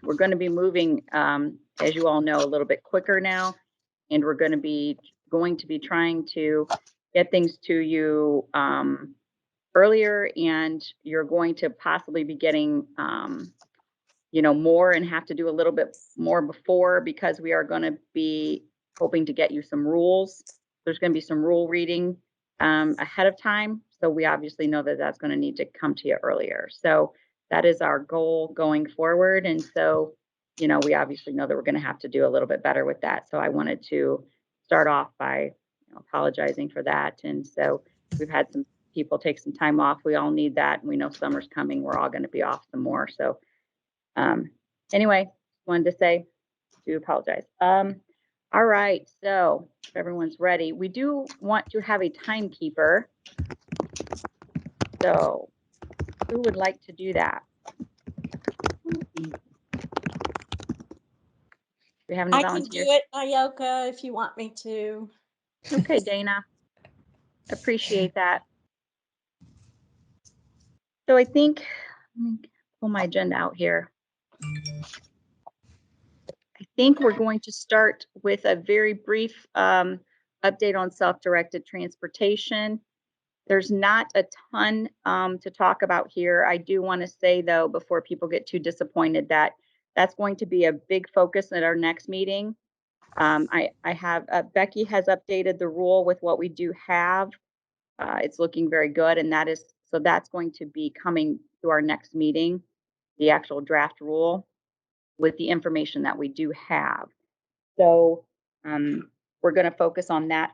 we're going to be moving, as you all know, a little bit quicker now, and we're going to be trying to get things to you earlier, and you're going to possibly be getting more and have to do a little bit more before, because we are going to be hoping to get you some rules. There's going to be some rule reading ahead of time. So we obviously know that that's going to need to come to you earlier. So that is our goal going forward. And so, we obviously know that we're going to have to do a little bit better with that. So I wanted to start off by apologizing for that. And so we've had some people take some time off. We all need that. And we know summer's coming. We're all going to be off some more. So anyway, wanted to say, do apologize. All right, so if everyone's ready, we do want to have a timekeeper. So who would like to do that? Do we have any volunteers? I can do it, Ayoka, if you want me to. Okay, Dana. Appreciate that. So I think, let me pull my agenda out here. I think we're going to start with a very brief update on self-directed transportation. There's not a ton to talk about here. I do want to say, though, before people get too disappointed, that that's going to be a big focus at our next meeting. I have Becky has updated the rule with what we do have. It's looking very good, and that's going to be coming to our next meeting, the actual draft rule with the information that we do have. So we're going to focus on that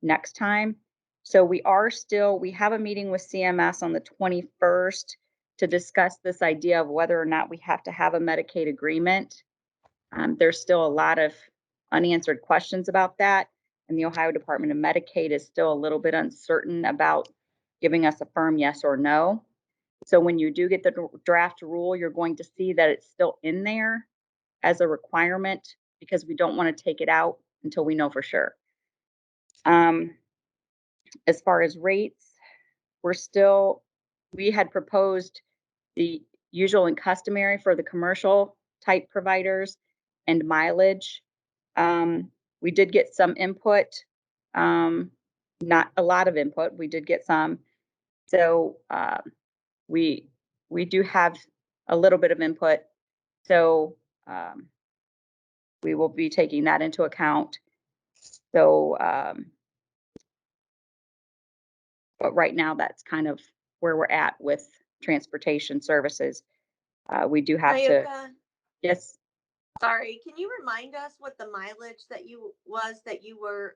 next time. So we have a meeting with CMS on the 21st to discuss this idea of whether or not we have to have a Medicaid agreement. There's still a lot of unanswered questions about that, and the Ohio Department of Medicaid is still a little bit uncertain about giving us a firm yes or no. So when you do get the draft rule, you're going to see that it's still in there as a requirement, because we don't want to take it out until we know for sure. As far as rates, we had proposed the usual and customary for the commercial type providers and mileage. We did get some input, not a lot of input. We did get some. So we do have a little bit of input. So we will be taking that into account. So, but right now that's kind of where we're at with transportation services. We do have Ayuka, to. Yes. Sorry, can you remind us what the mileage that you were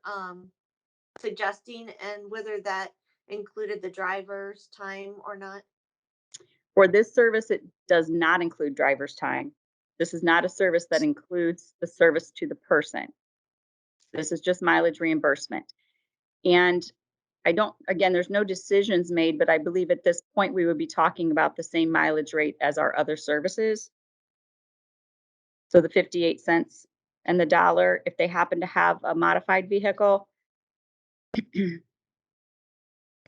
suggesting, and whether that included the driver's time or not? For this service, it does not include driver's time. This is not a service that includes the service to the person. This is just mileage reimbursement. And there's no decisions made, but I believe at this point we would be talking about the same mileage rate as our other services. So the 58 cents and the $1 if they happen to have a modified vehicle.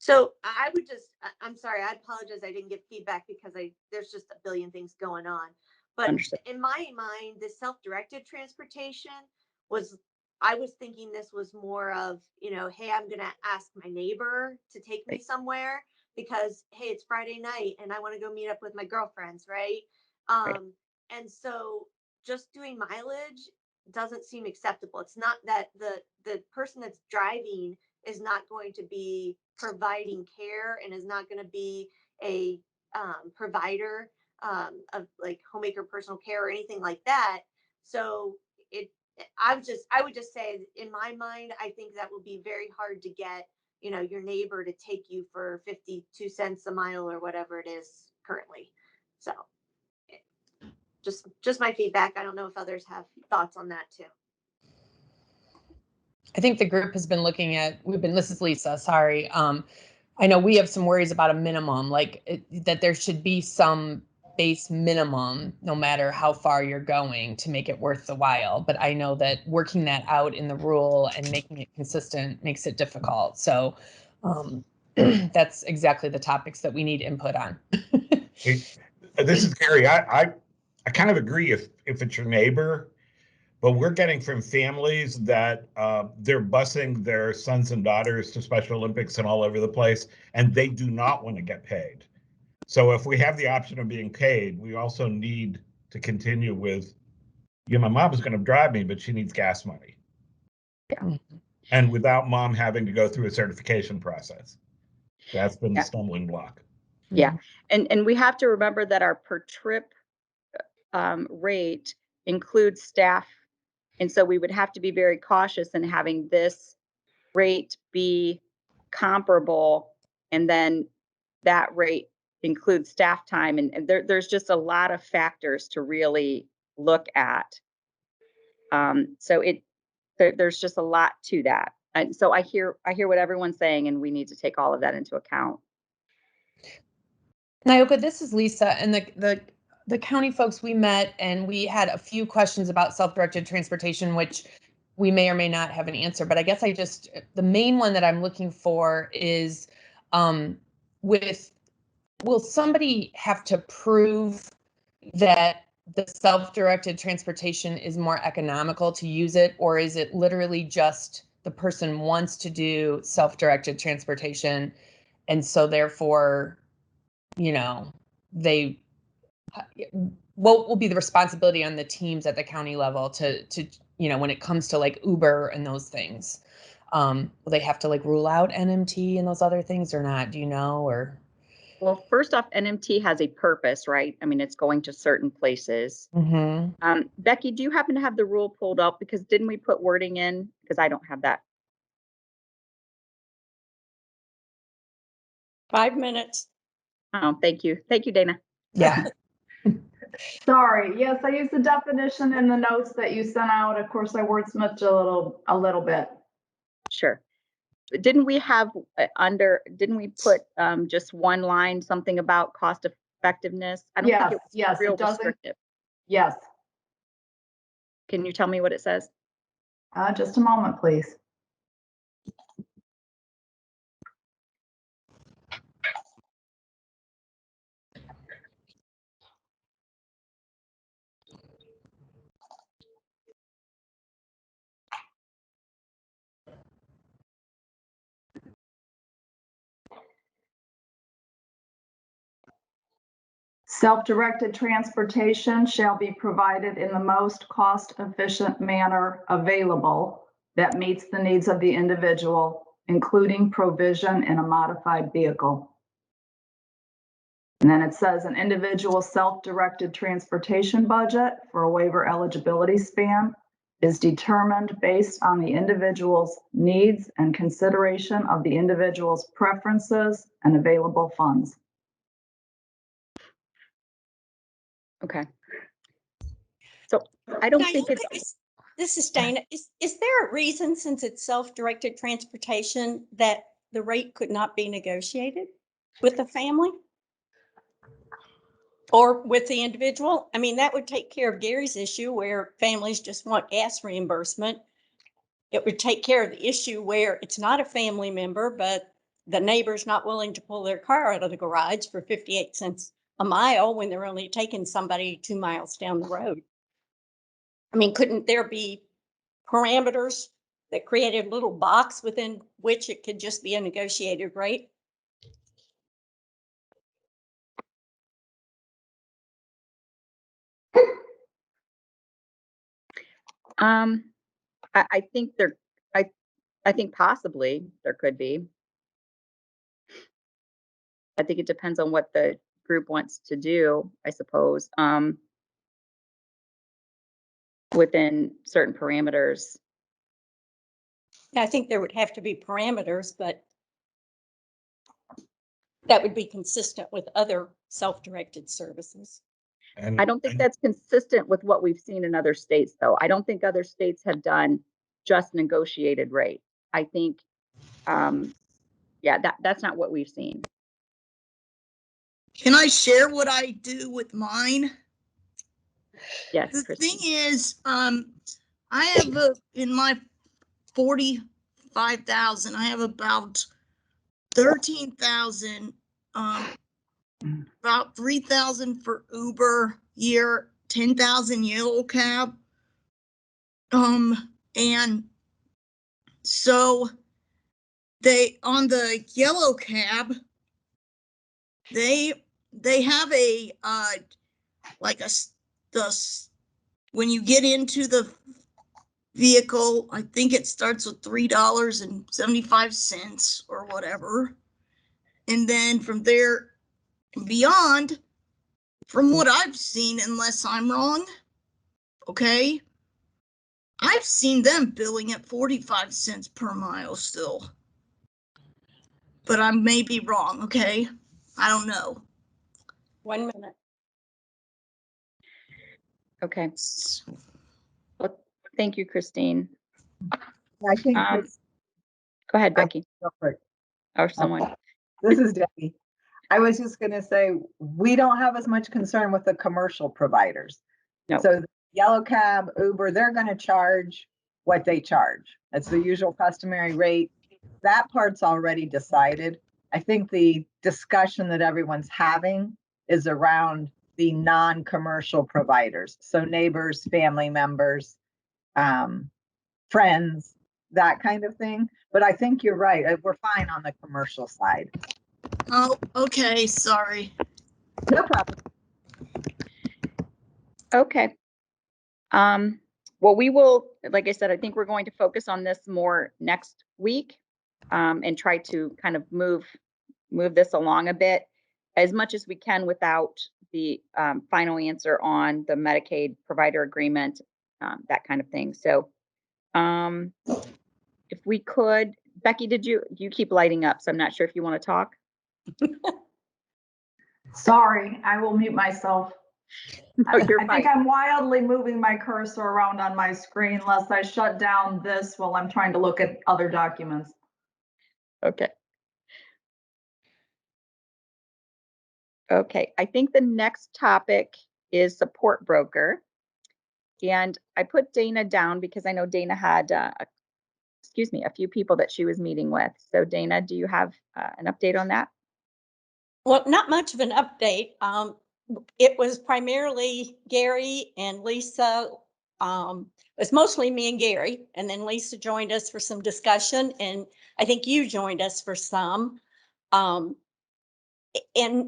So I'm sorry, I apologize. I didn't get feedback because there's just a billion things going on. But Understood. In my mind, the self-directed transportation I was thinking this was more of, hey, I'm going to ask my neighbor to take me somewhere because, hey, it's Friday night and I want to go meet up with my girlfriends, right? And so just doing mileage doesn't seem acceptable. It's not that the person that's driving is not going to be providing care and is not going to be a provider of like homemaker personal care or anything like that. So I would just say, in my mind, I think that would be very hard to get, your neighbor to take you for 52 cents a mile or whatever it is currently. So just my feedback. I don't know if others have thoughts on that too. I think the group has been looking at, this is Lisa, sorry. I know we have some worries about a minimum, that there should be some base minimum, no matter how far you're going, to make it worth the while. But I know that working that out in the rule and making it consistent makes it difficult. So that's exactly the topics that we need input on. This is Gary. I I kind of agree if it's your neighbor, but we're getting from families that they're busing their sons and daughters to Special Olympics and all over the place, and they do not want to get paid. So if we have the option of being paid, we also need to continue with, my mom is going to drive me, but she needs gas money. Yeah. And without mom having to go through a certification process. That's been the Yeah. stumbling block. Yeah. And we have to remember that our per trip rate includes staff. And so we would have to be very cautious in having this rate be comparable, and then that rate includes staff time. And there's just a lot of factors to really look at. So there's just a lot to that. And so I hear what everyone's saying, and we need to take all of that into account. Nyoka, this is Lisa, and the county folks we met, and we had a few questions about self-directed transportation, which we may or may not have an answer. But I guess the main one that I'm looking for is, will somebody have to prove that the self-directed transportation is more economical to use it, or is it literally just the person wants to do self-directed transportation, and so therefore, what will be the responsibility on the teams at the county level to when it comes to like Uber and those things? Will they have to like rule out NMT and those other things or not? Do you know? Or Well, first off, NMT has a purpose, right? I mean, it's going to certain places. Becky, do you happen to have the rule pulled up? Because didn't we put wording in? Because I don't have that. 5 minutes. Oh, thank you. Thank you, Dana. Yeah. Sorry. Yes, I used the definition in the notes that you sent out. Of course, I wordsmithed a little bit. Sure. Didn't we have didn't we put just one line, something about cost effectiveness? I don't think it was real restrictive. Yes. Can you tell me what it says? Just a moment, please. Self-directed transportation shall be provided in the most cost-efficient manner available that meets the needs of the individual, including provision in a modified vehicle. And then it says an individual self-directed transportation budget for a waiver eligibility span is determined based on the individual's needs and consideration of the individual's preferences and available funds. Okay. So I don't think it's. This is Dana. Is there a reason, since it's self-directed transportation, that the rate could not be negotiated with the family or with the individual? I mean, that would take care of Gary's issue where families just want gas reimbursement. It would take care of the issue where it's not a family member, but the neighbor's not willing to pull their car out of the garage for 58 cents a mile when they're only taking somebody 2 miles down the road. I mean, couldn't there be parameters that created a little box within which it could just be a negotiated rate? I think I think possibly there could be. I think it depends on what the group wants to do, I suppose, within certain parameters. Yeah, I think there would have to be parameters, but that would be consistent with other self-directed services. And I don't think that's consistent with what we've seen in other states, though. I don't think other states have done just negotiated rate. I think, yeah, that's not what we've seen. Can I share what I do with mine? Yes. The Kristen. thing is, I have in my 45,000, I have about 13,000, about 3,000 for Uber year 10,000 yellow cab. And so they, on the yellow cab, they have a, like when you get into the vehicle, I think it starts with $3.75 or whatever. And then from there and beyond, from what I've seen, unless I'm wrong, okay, I've seen them billing at 45 cents per mile still. But I may be wrong, okay? I don't know. 1 minute. Okay. Well, thank you, Christine. I think Go ahead, Becky, go for it. or someone. This is Debbie. I was just going to say, we don't have as much concern with the commercial providers. No. So Yellow Cab, Uber, they're going to charge what they charge. That's the usual customary rate. That part's already decided. I think the discussion that everyone's having is around the non-commercial providers. So neighbors, family members, friends, that kind of thing. But I think you're right. We're fine on the commercial side. Oh, okay, sorry. No problem. Okay. Well, we will, like I said, I think we're going to focus on this more next week, and try to kind of move this along a bit as much as we can without the final answer on the Medicaid provider agreement, that kind of thing. So if we could, Becky, you keep lighting up, so I'm not sure if you want to talk. Sorry, I will mute myself. No, you're I think fine. I'm wildly moving my cursor around on my screen lest I shut down this while I'm trying to look at other documents. Okay. Okay, I think the next topic is support broker. And I put Dana down because I know Dana had, a few people that she was meeting with. So Dana, do you have an update on that? Well, not much of an update. It was primarily Gary and Lisa. It was mostly me and Gary, and then Lisa joined us for some discussion, and I think you joined us for some. And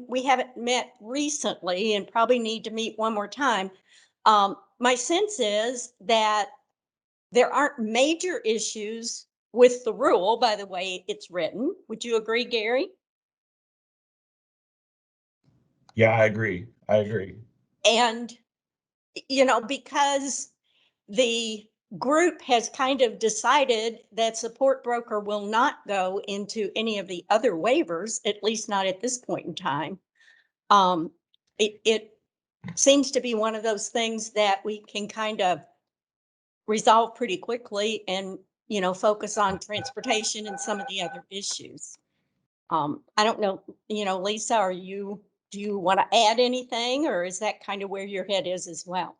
we haven't met recently and probably need to meet one more time. My sense is that there aren't major issues with the rule by the way it's written. Would you agree, Gary? Yeah, I agree. I agree. And, because the group has kind of decided that support broker will not go into any of the other waivers, at least not at this point in time. It seems to be one of those things that we can kind of resolve pretty quickly and, focus on transportation and some of the other issues. I don't know, Lisa, do you want to add anything, or is that kind of where your head is as well?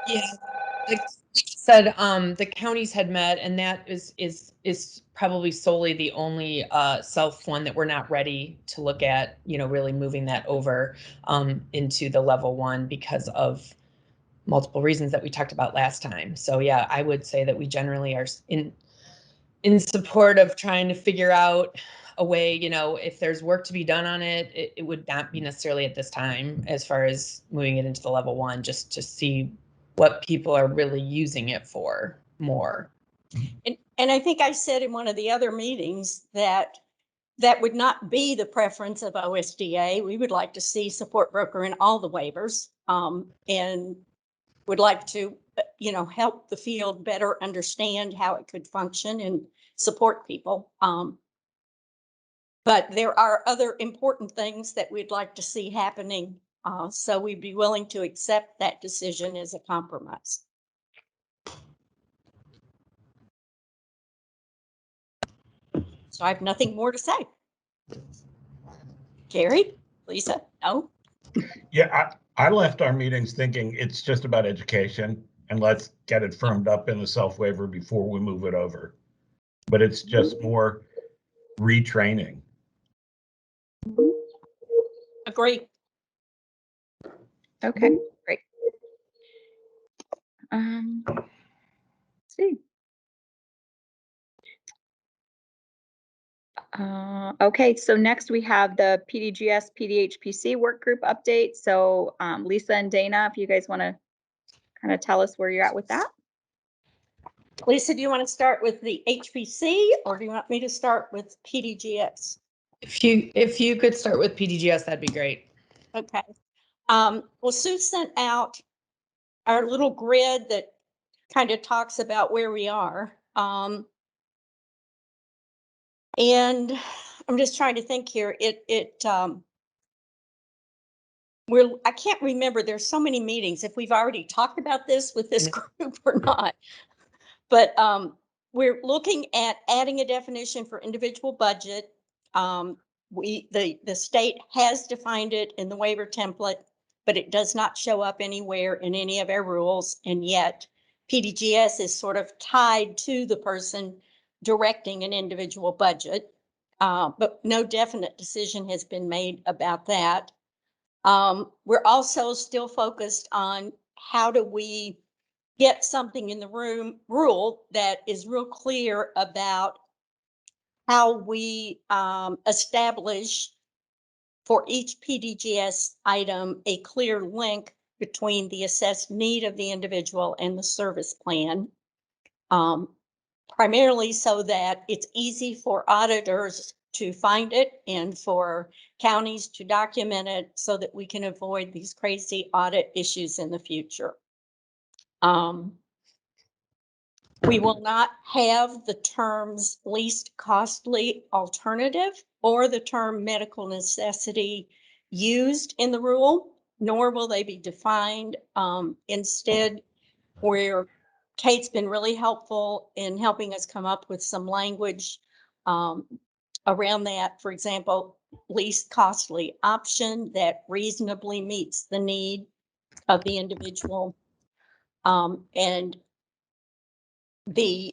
Yeah, like you said, the counties had met, and that is probably solely the only self one that we're not ready to look at, really moving that over into the level 1 because of multiple reasons that we talked about last time. So yeah, I would say that we generally are in support of trying to figure out a way, if there's work to be done on it, it would not be necessarily at this time as far as moving it into the level 1, just to see what people are really using it for more. And I think I said in one of the other meetings that would not be the preference of OSDA. We would like to see support broker in all the waivers, and would like to, help the field better understand how it could function and support people. But there are other important things that we'd like to see happening. So we'd be willing to accept that decision as a compromise. So I have nothing more to say. Gary, Lisa, no? Yeah, I left our meetings thinking it's just about education and let's get it firmed up in the self-waiver before we move it over. But it's just more retraining. Agree. Okay, great. Let's see. Okay, so next we have the PDGS PDHPC work group update. So Lisa and Dana, if you guys want to kind of tell us where you're at with that. Lisa, do you want to start with the HPC or do you want me to start with PDGS? If you could start with PDGS, that'd be great. Okay. Well, Sue sent out our little grid that kind of talks about where we are. And I'm just trying to think here. I can't remember. There's so many meetings. If we've already talked about this with this group or not, but we're looking at adding a definition for individual budget. The state has defined it in the waiver template, but it does not show up anywhere in any of our rules. And yet PDGS is sort of tied to the person directing an individual budget. But no definite decision has been made about that. We're also still focused on how do we get something in the rule that is real clear about how we establish for each PDGS item a clear link between the assessed need of the individual and the service plan. Primarily so that it's easy for auditors to find it and for counties to document it so that we can avoid these crazy audit issues in the future. We will not have the terms least costly alternative or the term medical necessity used in the rule, nor will they be defined. Instead, Kate's been really helpful in helping us come up with some language around that. For example, least costly option that reasonably meets the need of the individual. And the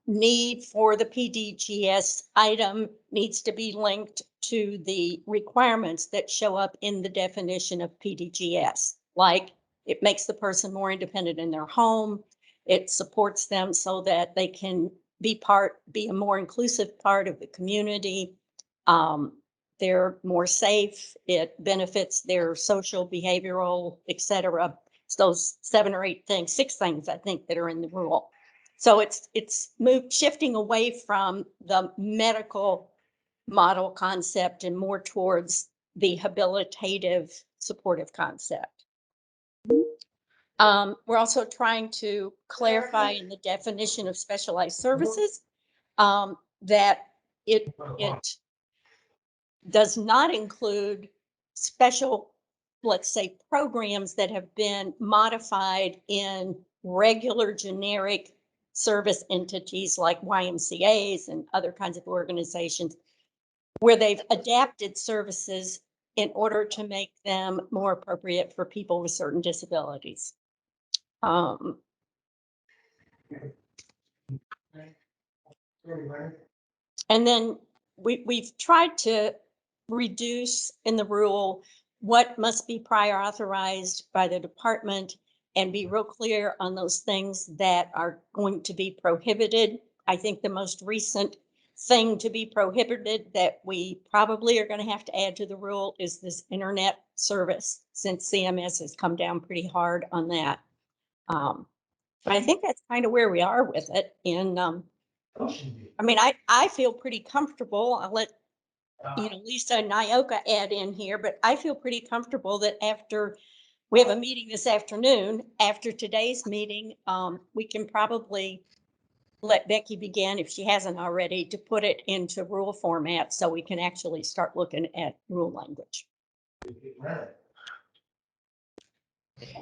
need for the PDGS item needs to be linked to the requirements that show up in the definition of PDGS, like it makes the person more independent in their home. It supports them so that they can be a more inclusive part of the community. They're more safe. It benefits their social, behavioral, etc. It's those 7 or 8 things, 6 things I think that are in the rule. So it's shifting away from the medical model concept and more towards the habilitative supportive concept. We're also trying to clarify in the definition of specialized services that it does not include special, let's say, programs that have been modified in regular generic service entities like YMCAs and other kinds of organizations where they've adapted services in order to make them more appropriate for people with certain disabilities. And then we've tried to reduce in the rule what must be prior authorized by the department and be real clear on those things that are going to be prohibited. I think the most recent thing to be prohibited that we probably are going to have to add to the rule is this internet service, since CMS has come down pretty hard on that. But I think that's kind of where we are with it. And I mean, I feel pretty comfortable. I'll let Lisa and Nyoka add in here, but I feel pretty comfortable that after we have a meeting this afternoon, after today's meeting, we can probably let Becky begin, if she hasn't already, to put it into rule format so we can actually start looking at rule language.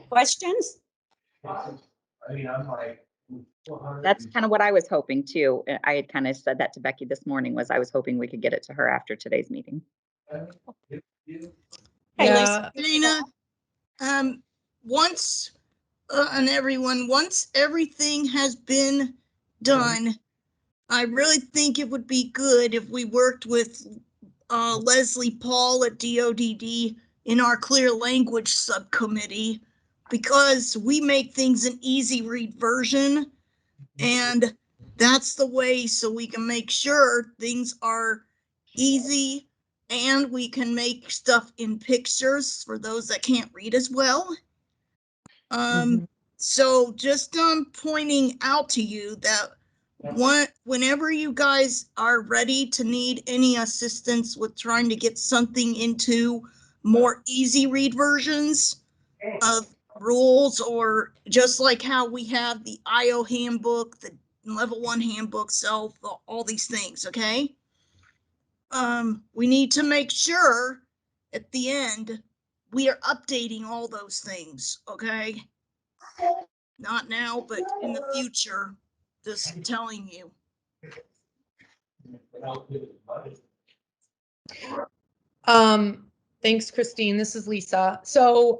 Questions? That's kind of what I was hoping too. I had kind of said that to Becky this morning, was I was hoping we could get it to her after today's meeting. Hey, Lisa. Dana, once once everything has been done, I really think it would be good if we worked with Leslie Paul at DODD in our clear language subcommittee because we make things an easy read version. And that's the way so we can make sure things are easy and we can make stuff in pictures for those that can't read as well. So just pointing out to you that whenever you guys are ready to need any assistance with trying to get something into more easy read versions of rules, or just like how we have the IO handbook, the level 1 handbook, self, all these things, okay? We need to make sure at the end we are updating all those things, okay? Not now, but in the future, just telling you. Thanks, Christine. This is Lisa. So,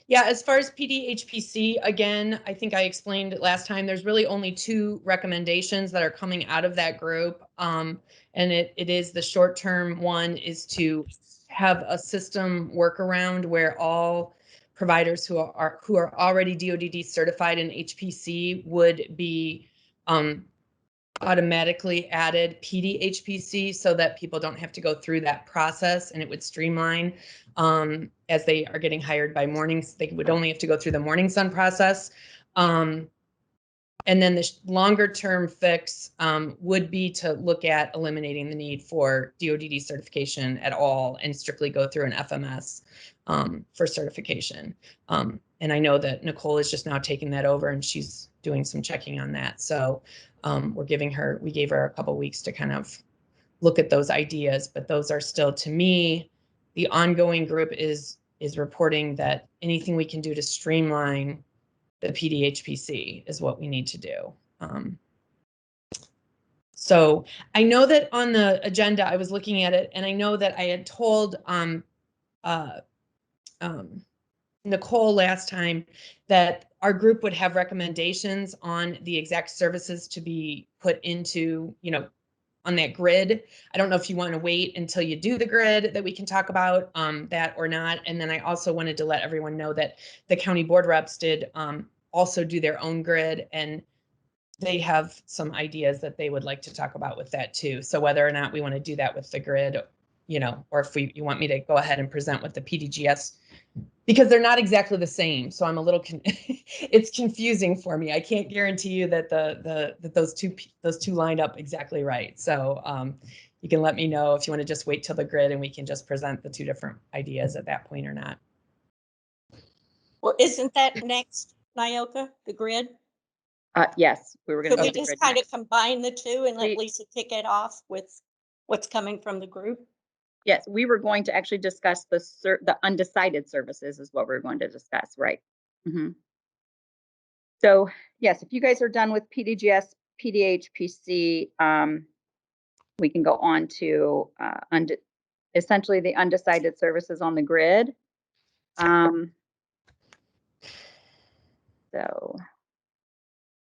yeah, as far as PDHPC, again, I think I explained it last time, there's really only 2 recommendations that are coming out of that group. And it is the short-term one is to have a system workaround where all providers who are already DoDD certified in HPC would be automatically added PDHPC so that people don't have to go through that process, and it would streamline as they are getting hired by mornings. They would only have to go through the Morning Sun process. And then the longer term fix would be to look at eliminating the need for DoDD certification at all and strictly go through an FMS for certification. And I know that Nicole is just now taking that over and she's doing some checking on that. So we gave her a couple weeks to kind of look at those ideas, but those are still, to me, the ongoing group is reporting that anything we can do to streamline the PDHPC is what we need to do. So I know that on the agenda, I was looking at it and I know that I had told Nicole last time that our group would have recommendations on the exact services to be put into, on that grid. I don't know if you want to wait until you do the grid that we can talk about that or not. And then I also wanted to let everyone know that the county board reps did also do their own grid, and they have some ideas that they would like to talk about with that too. So whether or not we want to do that with the grid, or if you want me to go ahead and present with the PDGS, because they're not exactly the same. So I'm a little, it's confusing for me. I can't guarantee you that that those two lined up exactly right. So you can let me know if you want to just wait till the grid and we can just present the 2 different ideas at that point or not. Well, isn't that next, Nyoka, the grid? Yes, we were going Could to. we just kind of combine the 2 and let We- Lisa kick it off with what's coming from the group? Yes, we were going to actually discuss the undecided services is what we're going to discuss, right? So yes, if you guys are done with PDGS, PDHPC, we can go on to essentially the undecided services on the grid. So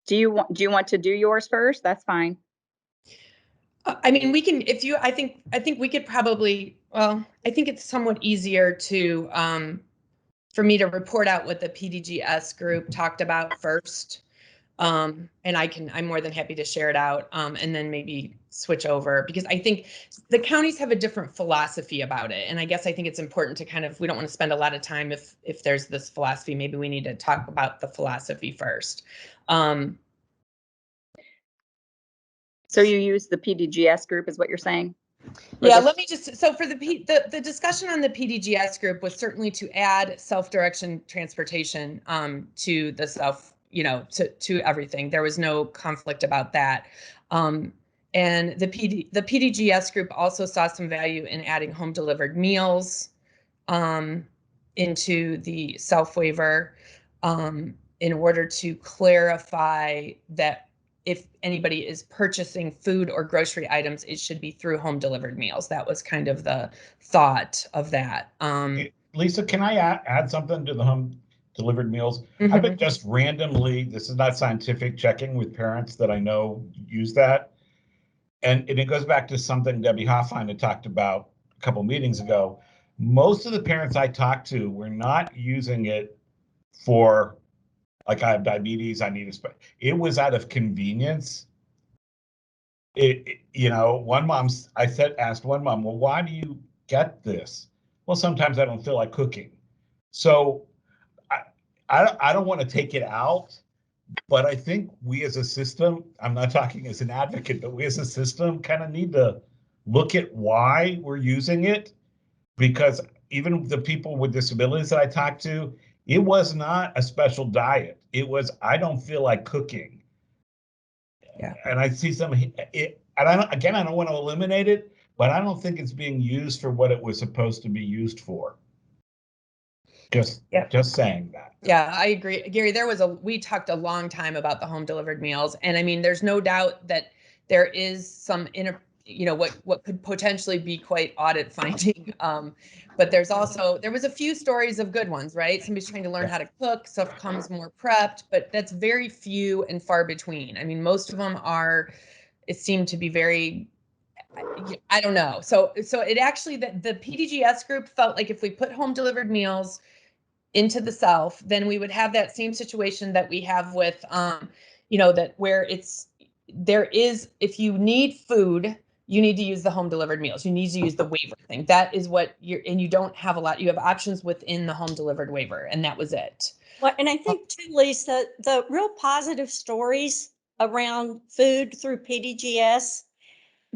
do you want to do yours first? That's fine. I mean, we can, I think we could probably, well, I think it's somewhat easier to, for me to report out what the PDGS group talked about first. And I'm more than happy to share it out and then maybe switch over, because I think the counties have a different philosophy about it. And I guess I think it's important to we don't want to spend a lot of time if there's this philosophy, maybe we need to talk about the philosophy first. So you use the PDGS group is what you're saying? Yeah, let me just, so for the discussion on the PDGS group was certainly to add self-direction transportation to the to everything. There was no conflict about that. And the PDGS group also saw some value in adding home delivered meals into the self-waiver in order to clarify that if anybody is purchasing food or grocery items, it should be through home delivered meals. That was kind of the thought of that. Lisa, can I add something to the home delivered meals? I've been just randomly, this is not scientific, checking with parents that I know use that. And it goes back to something Debbie Hoffine had talked about a couple meetings ago. most of the parents I talked to were not using it for, like, I have diabetes, I need a it was out of convenience. You know, asked one mom, well, why do you get this? Well, sometimes I don't feel like cooking. So I don't want to take it out, but I think we as a system, I'm not talking as an advocate, but we as a system kind of need to look at why we're using it, because even the people with disabilities that I talked to, it was not a special diet. It was, I don't feel like cooking. Yeah. And I see and I don't want to eliminate it, but I don't think it's being used for what it was supposed to be used for. Just saying that. Yeah, I agree. Gary, we talked a long time about the home delivered meals. And I mean, there's no doubt that there is some what could potentially be quite audit finding. But there was a few stories of good ones, right? Somebody's trying to learn how to cook, stuff comes more prepped, but that's very few and far between. I mean, most of them it seemed to be very, I don't know. So it actually, the PDGS group felt like if we put home delivered meals into the South, then we would have that same situation that we have with, that where if you need food, you need to use the home delivered meals. You need to use the waiver thing. That is what and you don't have you have options within the home delivered waiver, and that was it. Well, and I think too, Lisa, the real positive stories around food through PDGS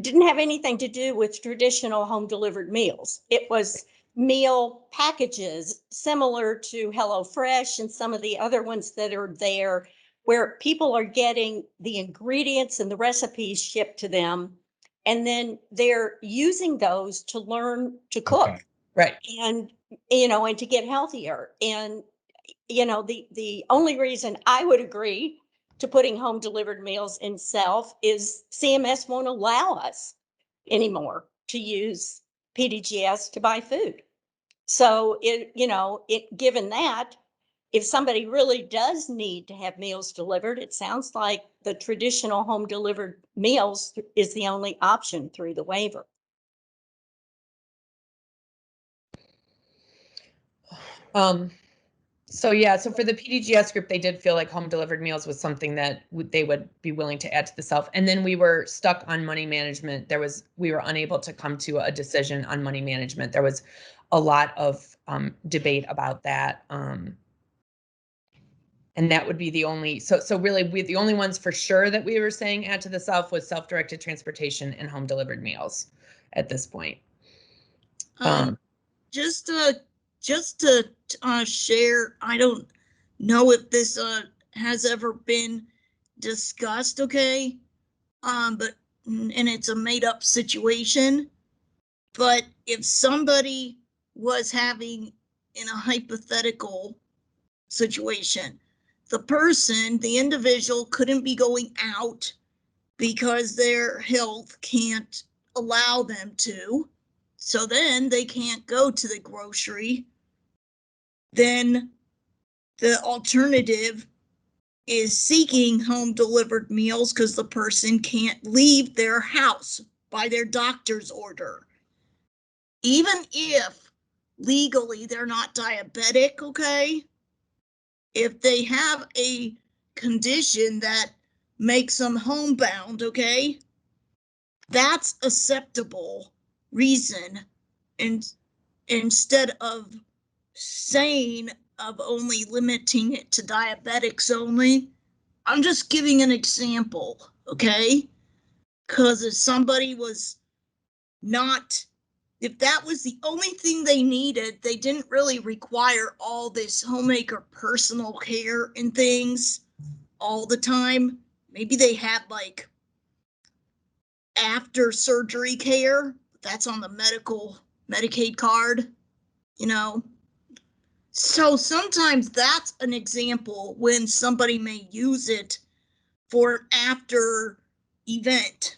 didn't have anything to do with traditional home delivered meals. It was meal packages similar to HelloFresh and some of the other ones that are there, where people are getting the ingredients and the recipes shipped to them, and then they're using those to learn to cook. Okay. Right. And and to get healthier. And the only reason I would agree to putting home delivered meals in Self is CMS won't allow us anymore to use PDGS to buy food. So given that, if somebody really does need to have meals delivered, it sounds like the traditional home delivered meals is the only option through the waiver. So for the PDGS group, they did feel like home delivered meals was something that they would be willing to add to the Self. And then we were stuck on money management. We were unable to come to a decision on money management. There was a lot of debate about that. And that would be the only, so really the only ones for sure that we were saying add to the Self was self-directed transportation and home delivered meals at this point. Just to share, I don't know if this has ever been discussed, okay? But and it's a made up situation. But if somebody was having in a hypothetical situation, the individual couldn't be going out because their health can't allow them to. So then they can't go to the grocery. Then the alternative is seeking home delivered meals because the person can't leave their house by their doctor's order. Even if legally they're not diabetic, okay? If they have a condition that makes them homebound, okay? That's acceptable reason. And instead of saying of only limiting it to diabetics only, I'm just giving an example, okay? Because if somebody was not, if that was the only thing they needed, they didn't really require all this homemaker personal care and things all the time. Maybe they had like after surgery care, that's on the Medicaid card, So sometimes that's an example when somebody may use it for an after event.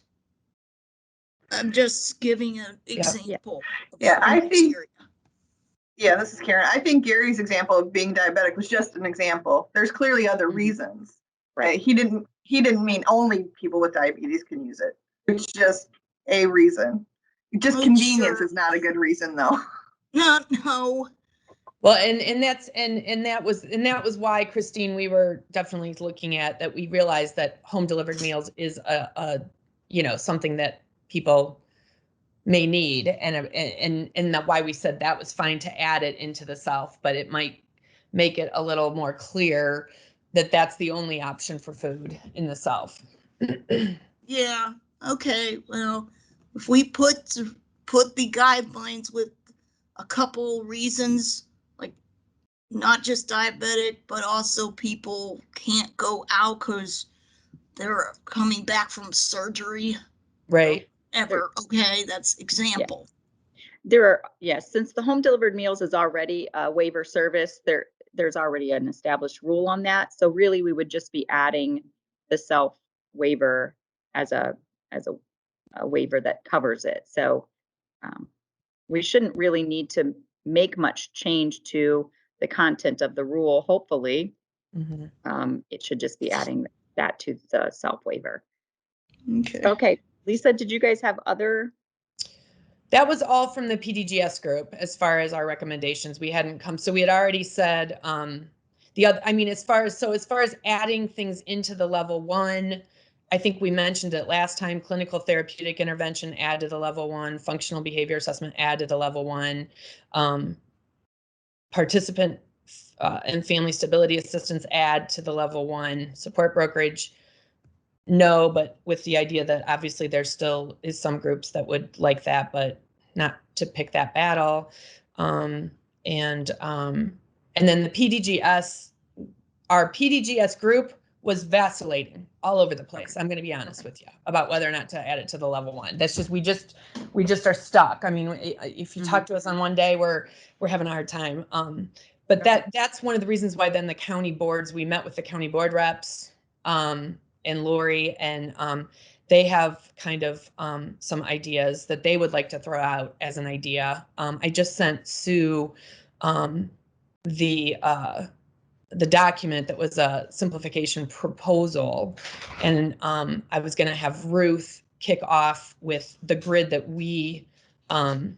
I'm just giving an example. Yeah, I think, this is Karen. I think Gary's example of being diabetic was just an example. There's clearly other reasons, right? He didn't mean only people with diabetes can use it. It's just a reason. Just convenience is not a good reason, though. No. Well, and that was why, Christine, we were definitely looking at that. We realized that home delivered meals is a something that people may need, and that why we said that was fine to add it into the South, but it might make it a little more clear that that's the only option for food in the South. Yeah. Okay. Well, if we put the guidelines with a couple reasons, like not just diabetic, but also people can't go out because they're coming back from surgery. Right. Ever. Okay. That's example. There are, yes, since the home delivered meals is already a waiver service, there's already an established rule on that. So really we would just be adding the self waiver as a waiver that covers it. So we shouldn't really need to make much change to the content of the rule. Hopefully, it should just be adding that to the self waiver. Okay. Okay, Lisa, did you guys have other? That was all from the PDGS group as far as our recommendations. We hadn't come, so we had already said the other. I mean, as far as adding things into the level 1, I think we mentioned it last time. Clinical therapeutic intervention, add to the level 1. Functional behavior assessment, add to the level 1. Participant and family stability assistance, add to the level 1. Support brokerage, no, but with the idea that obviously there still is some groups that would like that, but not to pick that battle. And then the PDGS, our PDGS group was vacillating all over the place. I'm going to be honest with you about whether or not to add it to the level 1. That's just, we just are stuck. I mean, if you talk to us on one day, we're having a hard time. But that's one of the reasons why then the county boards, we met with the county board reps, and Lori, and they have kind of some ideas that they would like to throw out as an idea. I just sent Sue the document that was a simplification proposal, and I was going to have Ruth kick off with the grid that we, as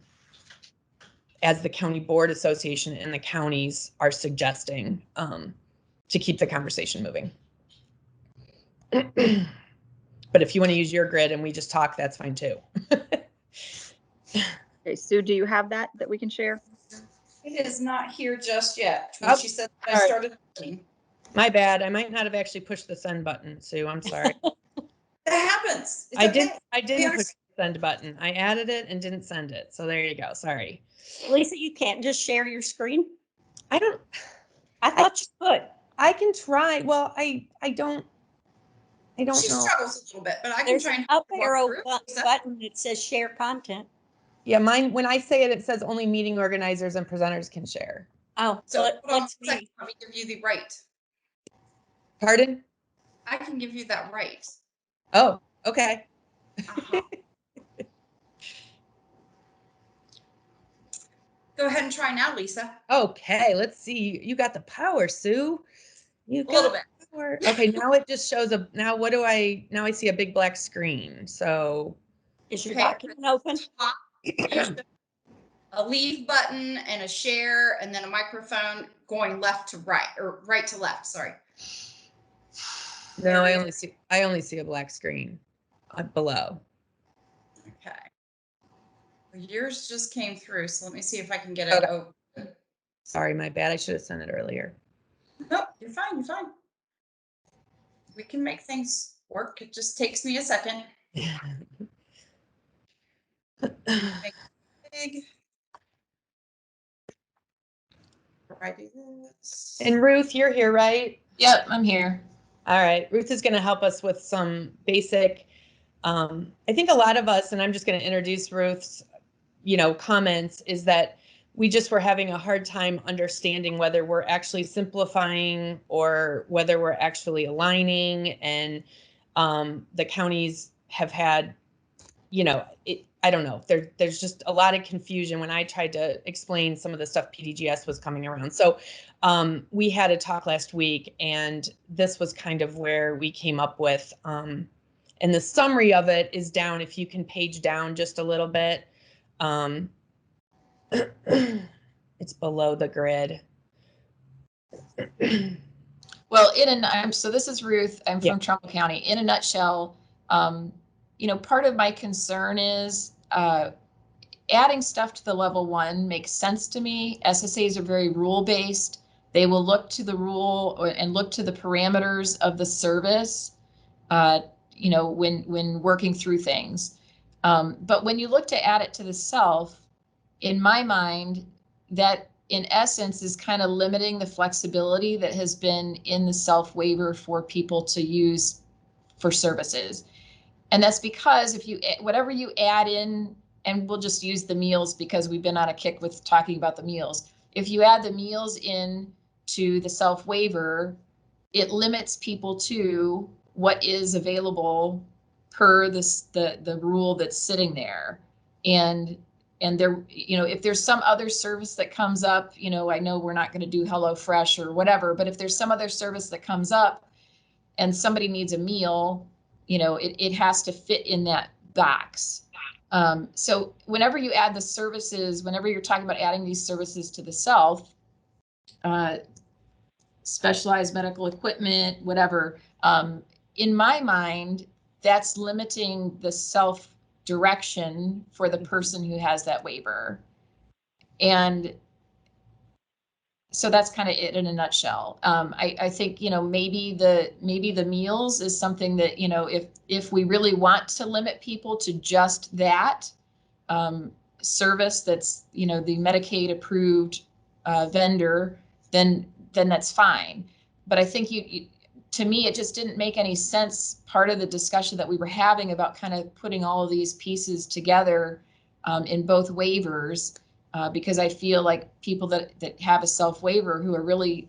the county board association and the counties, are suggesting to keep the conversation moving. But if you want to use your grid and we just talk, that's fine too. Okay, Sue, do you have that we can share? It is not here just yet. Oh, She said I all right. started working. My bad. I might not have actually pushed the send button, Sue. I'm sorry. That happens. It's I okay. didn't push the send button. I added it and didn't send it. So there you go. Sorry. Lisa, you can't just share your screen? I thought you could. I can try. Well, I don't She know. struggles a little bit, but I can There's try an and up walk arrow through. button that says share content. Yeah, mine, when I say it, it says only meeting organizers and presenters can share. Oh, So hold on let's a second. see. Let me give you the right. Pardon? I can give you that right. Oh, okay. Uh-huh. Go ahead and try now, Lisa. Okay, let's see. You got the power, Sue. You got A little bit. the power. Okay, now it just shows up. Now now I see a big black screen. So Is your Okay. document open? A leave button and a share, and then a microphone going left to right, or right to left. Sorry. no, I only see a black screen below. Okay. Well, yours just came through, so let me see if I can get it open. Sorry, my bad. I should have sent it earlier. Nope, you're fine. You're fine. We can make things work. It just takes me a second. Make it big. I do this. And Ruth, you're here, right? Yep, I'm here. All right. Ruth is going to help us with some basic, I think a lot of us, and I'm just going to introduce Ruth's, comments, is that we just were having a hard time understanding whether we're actually simplifying or whether we're actually aligning. And the counties have had, I don't know, there's just a lot of confusion when I tried to explain some of the stuff PDGS was coming around. So we had a talk last week, and this was kind of where we came up with, and the summary of it is down, if you can page down just a little bit. It's below the grid. Well, so this is Ruth. I'm Yeah. from Trumbull County. In a nutshell, part of my concern is adding stuff to the level 1 makes sense to me. SSAs are very rule-based. They will look to the rule and look to the parameters of the service, when working through things. But when you look to add it to the self, in my mind, that in essence is kind of limiting the flexibility that has been in the self waiver for people to use for services. And that's because whatever you add in, and we'll just use the meals because we've been on a kick with talking about the meals. If you add the meals in to the self waiver, it limits people to what is available per the rule that's sitting there. And there, if there's some other service that comes up, I know we're not going to do HelloFresh or whatever, but if there's some other service that comes up and somebody needs a meal, it has to fit in that box. So whenever you add the services, whenever you're talking about adding these services to the self, specialized medical equipment, whatever, in my mind, that's limiting the self direction for the person who has that waiver. And so that's kind of it in a nutshell. I think, maybe the meals is something that, if we really want to limit people to just that service that's, the Medicaid approved vendor, then that's fine. But I think to me, it just didn't make any sense. Part of the discussion that we were having about kind of putting all of these pieces together in both waivers, because I feel like people that have a self waiver who are really,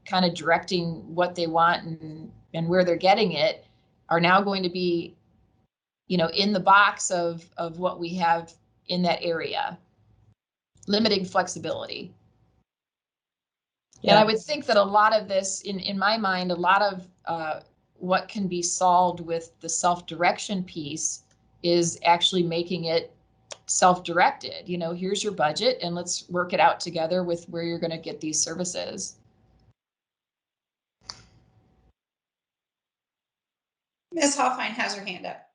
kind of directing what they want and where they're getting it are now going to be, in the box of what we have in that area, limiting flexibility. Yeah. And I would think that a lot of this, in my mind, a lot of what can be solved with the self-direction piece is actually making it self-directed. Here's your budget and let's work it out together with where you're going to get these services. Ms. Hoffine has her hand up.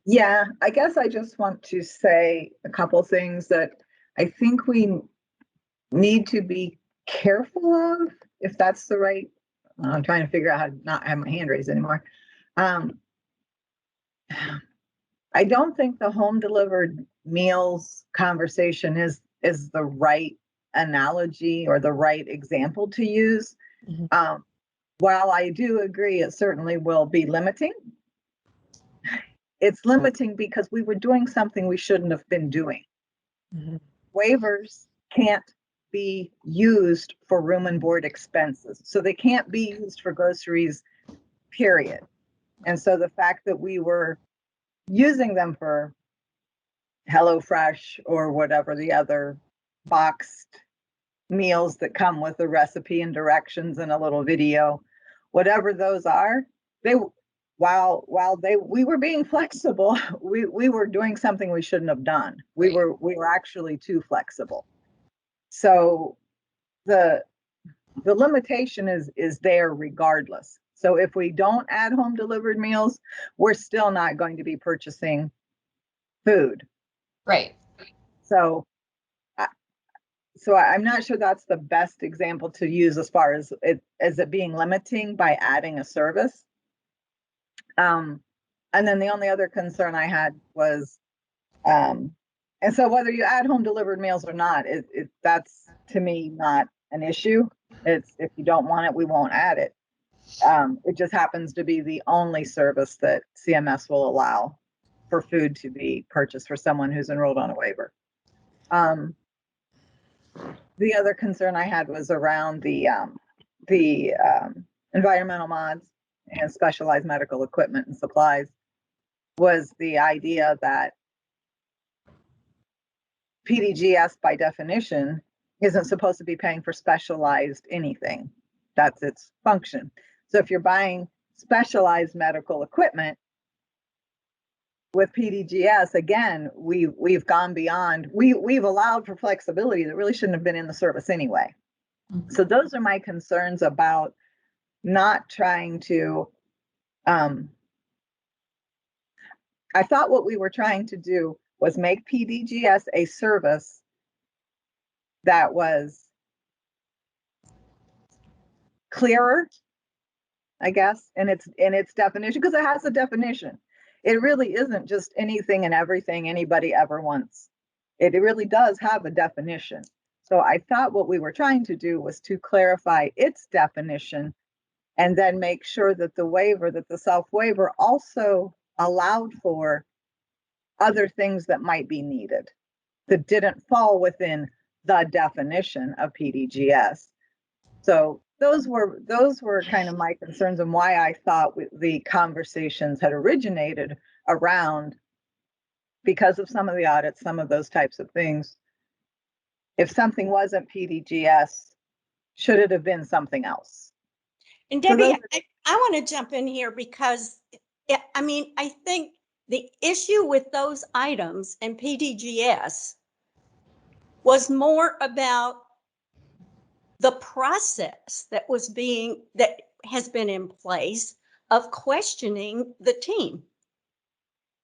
Yeah, I guess I just want to say a couple things that I think we need to be careful of, if that's the right, I'm trying to figure out how to not have my hand raised anymore. I don't think the home delivered meals conversation is the right analogy or the right example to use. Mm-hmm. While I do agree it certainly will be limiting, it's limiting because we were doing something we shouldn't have been doing. Mm-hmm. Waivers can't be used for room and board expenses. So they can't be used for groceries, period. And so the fact that we were using them for HelloFresh or whatever the other boxed meals that come with a recipe and directions and a little video, whatever those are, while we were being flexible, we were doing something we shouldn't have done. We were actually too flexible. So the limitation is there regardless. So if we don't add home delivered meals, we're still not going to be purchasing food. Right. So I'm not sure that's the best example to use as far as it being limiting by adding a service. And then the only other concern I had was, and so whether you add home delivered meals or not, that's to me not an issue. It's if you don't want it, we won't add it. It just happens to be the only service that CMS will allow for food to be purchased for someone who's enrolled on a waiver. The other concern I had was around the environmental mods and specialized medical equipment and supplies, was the idea that PDGS by definition isn't supposed to be paying for specialized anything. That's its function. So if you're buying specialized medical equipment, with PDGS, again, we've gone beyond, we've allowed for flexibility that really shouldn't have been in the service anyway. So those are my concerns about not trying to, I thought what we were trying to do was make PDGS a service that was clearer, I guess, in its definition, because it has a definition. It really isn't just anything and everything anybody ever wants. It really does have a definition. So I thought what we were trying to do was to clarify its definition and then make sure that the waiver, that the self-waiver also allowed for other things that might be needed that didn't fall within the definition of PDGS. So those were kind of my concerns and why I thought the conversations had originated around, because of some of the audits, some of those types of things. If something wasn't PDGS, should it have been something else? And So Debbie, those I want to jump in here because, I mean, I think the issue with those items and PDGS was more about the process that has been in place of questioning the team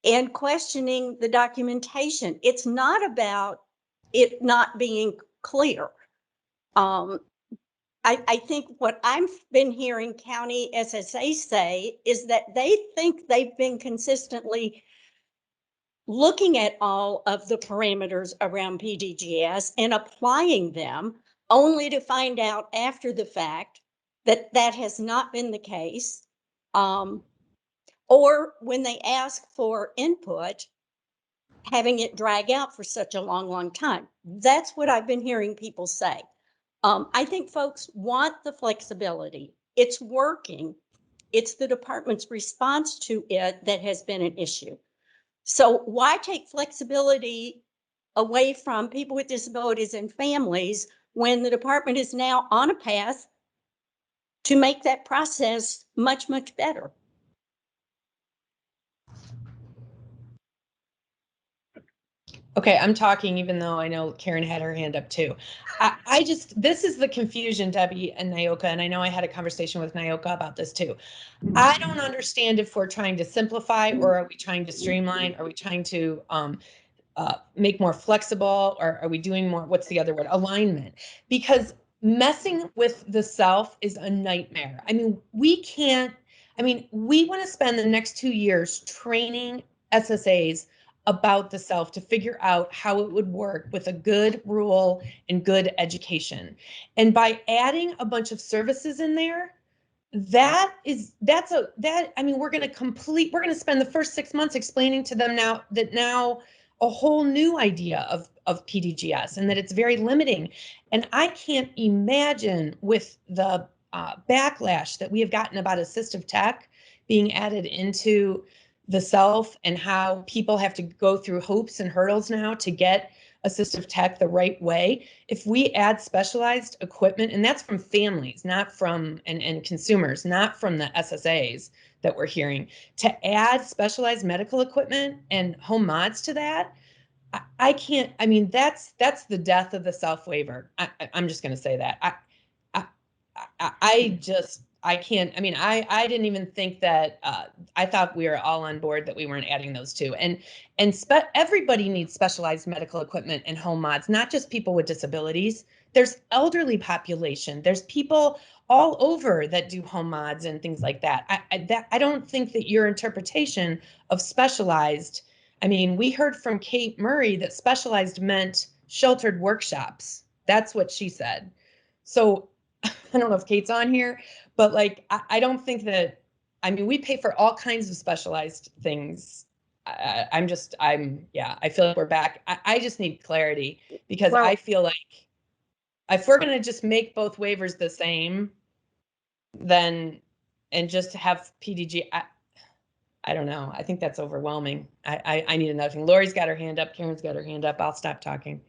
and questioning the documentation. It's not about it not being clear. I think what I've been hearing county SSA say is that they think they've been consistently looking at all of the parameters around PDGS and applying them, only to find out after the fact that that has not been the case. Or when they ask for input, having it drag out for such a long time. That's what I've been hearing people say. I think folks want the flexibility. It's working. It's the department's response to it that has been an issue. So why take flexibility away from people with disabilities and families when the department is now on a path to make that process much, much better? Okay, I'm talking even though I know Karen had her hand up too. I just, this is the confusion, Debbie and Nyoka, and I know I had a conversation with Nyoka about this too. I don't understand if we're trying to simplify or are we trying to streamline? Are we trying to make more flexible, or are we doing more, what's the other word, alignment? Because messing with the self is a nightmare. I mean, we want to spend the next 2 years training SSAs about the self to figure out how it would work with a good rule and good education. And by adding a bunch of services in there, we're going to spend the first 6 months explaining to them now a whole new idea of PDGS and that it's very limiting. And I can't imagine with the backlash that we have gotten about assistive tech being added into the self and how people have to go through hoops and hurdles now to get assistive tech the right way. If we add specialized equipment, and that's from families, not from, and consumers, not from the SSAs that we're hearing, to add specialized medical equipment and home mods to that, I can't, I mean, that's the death of the self waiver. I'm just going to say that. I can't, I mean, I didn't even think that, I thought we were all on board that we weren't adding those two. And everybody needs specialized medical equipment and home mods, not just people with disabilities. There's elderly population. There's people all over that do home mods and things like that. I don't think that your interpretation of specialized, I mean, we heard from Kate Murray that specialized meant sheltered workshops. That's what she said. So I don't know if Kate's on here, but like, I don't think that, I mean, we pay for all kinds of specialized things. I feel like we're back. I just need clarity because Well- I feel like if we're going to just make both waivers the same, then, and just have PDG, I don't know. I think that's overwhelming. I need another thing. Lori's got her hand up. Karen's got her hand up. I'll stop talking.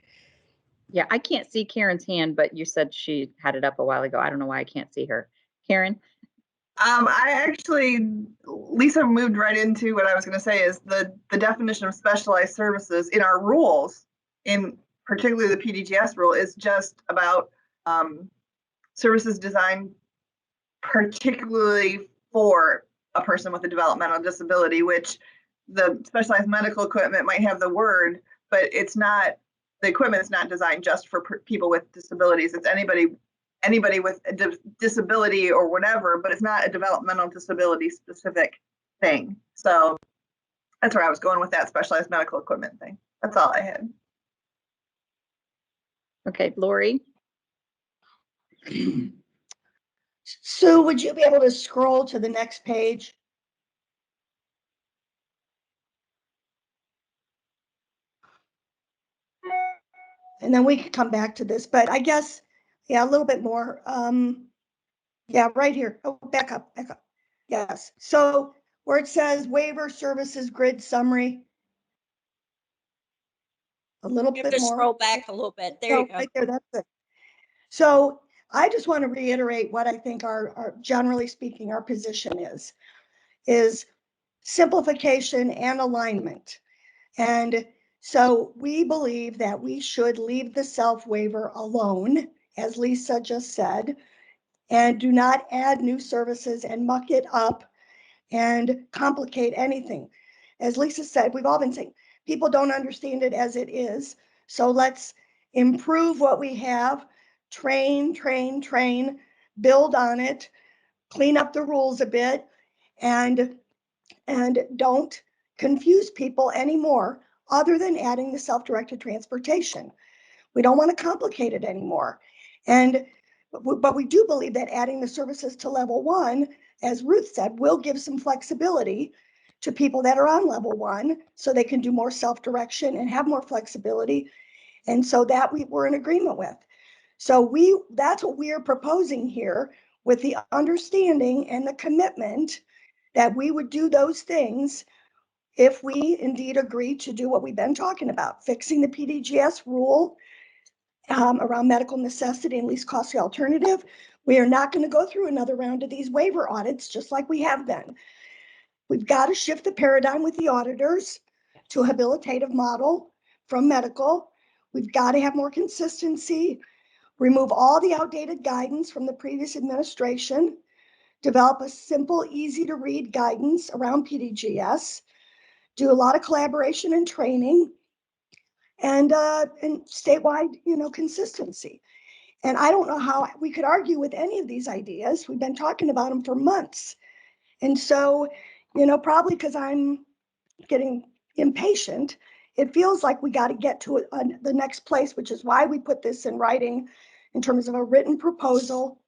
Yeah, I can't see Karen's hand, but you said she had it up a while ago. I don't know why I can't see her. Karen? I actually, Lisa moved right into what I was going to say is the definition of specialized services in our rules, in particularly the PDGS rule, is just about services designed particularly for a person with a developmental disability, which the specialized medical equipment might have the word, but it's not, the equipment is not designed just for people with disabilities. It's anybody with a disability or whatever, but it's not a developmental disability specific thing. So that's where I was going with that specialized medical equipment thing. That's all I had. Okay, Lori? Sue, would you be able to scroll to the next page? And then we could come back to this, but I guess, yeah, a little bit more. Yeah, right here. Oh, back up. Yes. So where it says waiver services grid summary. A little You have bit to more. scroll back a little bit. There So you go. right there, that's it. So I just want to reiterate what I think our generally speaking, our position is simplification and alignment. And so we believe that we should leave the self waiver alone, as Lisa just said, and do not add new services and muck it up and complicate anything. As Lisa said, we've all been saying, people don't understand it as it is. So let's improve what we have, train, build on it, clean up the rules a bit, and don't confuse people anymore, other than adding the self-directed transportation. We don't want to complicate it anymore. But we do believe that adding the services to level 1, as Ruth said, will give some flexibility to people that are on level 1, so they can do more self-direction and have more flexibility. And so that we're in agreement with. So that's what we're proposing here, with the understanding and the commitment that we would do those things if we indeed agree to do what we've been talking about, fixing the PDGS rule around medical necessity and least costly alternative. We are not going to go through another round of these waiver audits, just like we have been. We've got to shift the paradigm with the auditors to a habilitative model from medical. We've got to have more consistency, remove all the outdated guidance from the previous administration, develop a simple, easy to read guidance around PDGS, do a lot of collaboration and training, and statewide, consistency. And I don't know how we could argue with any of these ideas. We've been talking about them for months. And so, probably because I'm getting impatient, it feels like we got to get to the next place, which is why we put this in writing in terms of a written proposal,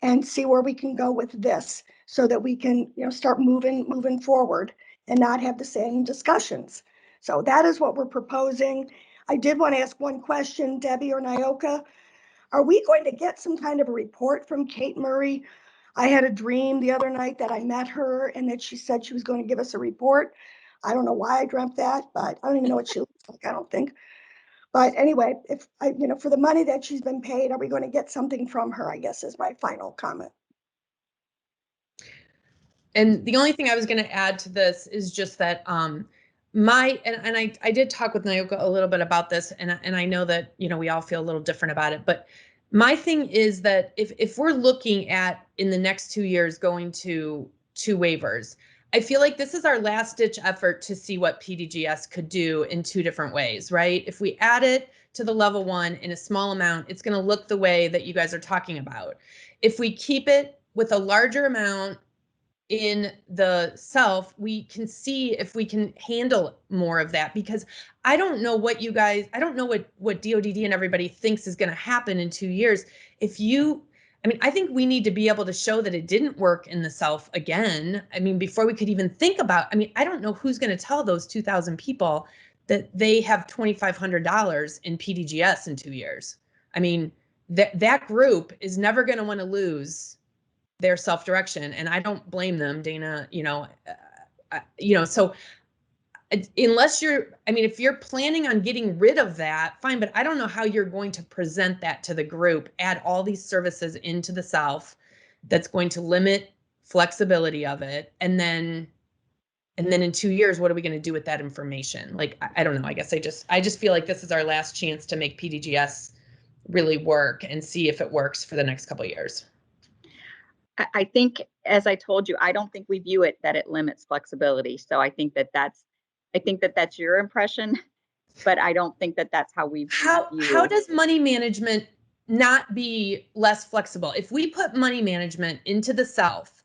and see where we can go with this, so that we can, start moving forward and not have the same discussions. So that is what we're proposing. I did want to ask one question, Debbie or Nyoka. Are we going to get some kind of a report from Kate Murray? I had a dream the other night that I met her and that she said she was going to give us a report. I don't know why I dreamt that, but I don't even know what she looks like, I don't think. But anyway, if I, for the money that she's been paid, are we going to get something from her, I guess, is my final comment. And the only thing I was going to add to this is just that I did talk with Nyoka a little bit about this, and I know that we all feel a little different about it, but my thing is that if we're looking at in the next 2 years going to waivers, I feel like this is our last ditch effort to see what PDGS could do in 2 different ways, right? If we add it to the level 1 in a small amount, it's going to look the way that you guys are talking about. If we keep it with a larger amount in the self, we can see if we can handle more of that, because I don't know what DODD and everybody thinks is going to happen in 2 years. I think we need to be able to show that it didn't work in the self again. Before we could even think about, I don't know who's going to tell those 2,000 people that they have $2,500 in PDGS in 2 years. That group is never going to want to lose their self-direction, and I don't blame them, Dana. So unless if you're planning on getting rid of that, fine, but I don't know how you're going to present that to the group, add all these services into the self that's going to limit flexibility of it, and then in 2 years, what are we going to do with that information? Like, I don't know. I guess I just feel like this is our last chance to make PDGS really work and see if it works for the next couple of years. I think, as I told you, I don't think we view it that it limits flexibility. So I think that that's your impression, but I don't think that that's how we How view. does money management not be less flexible? If we put money management into the self,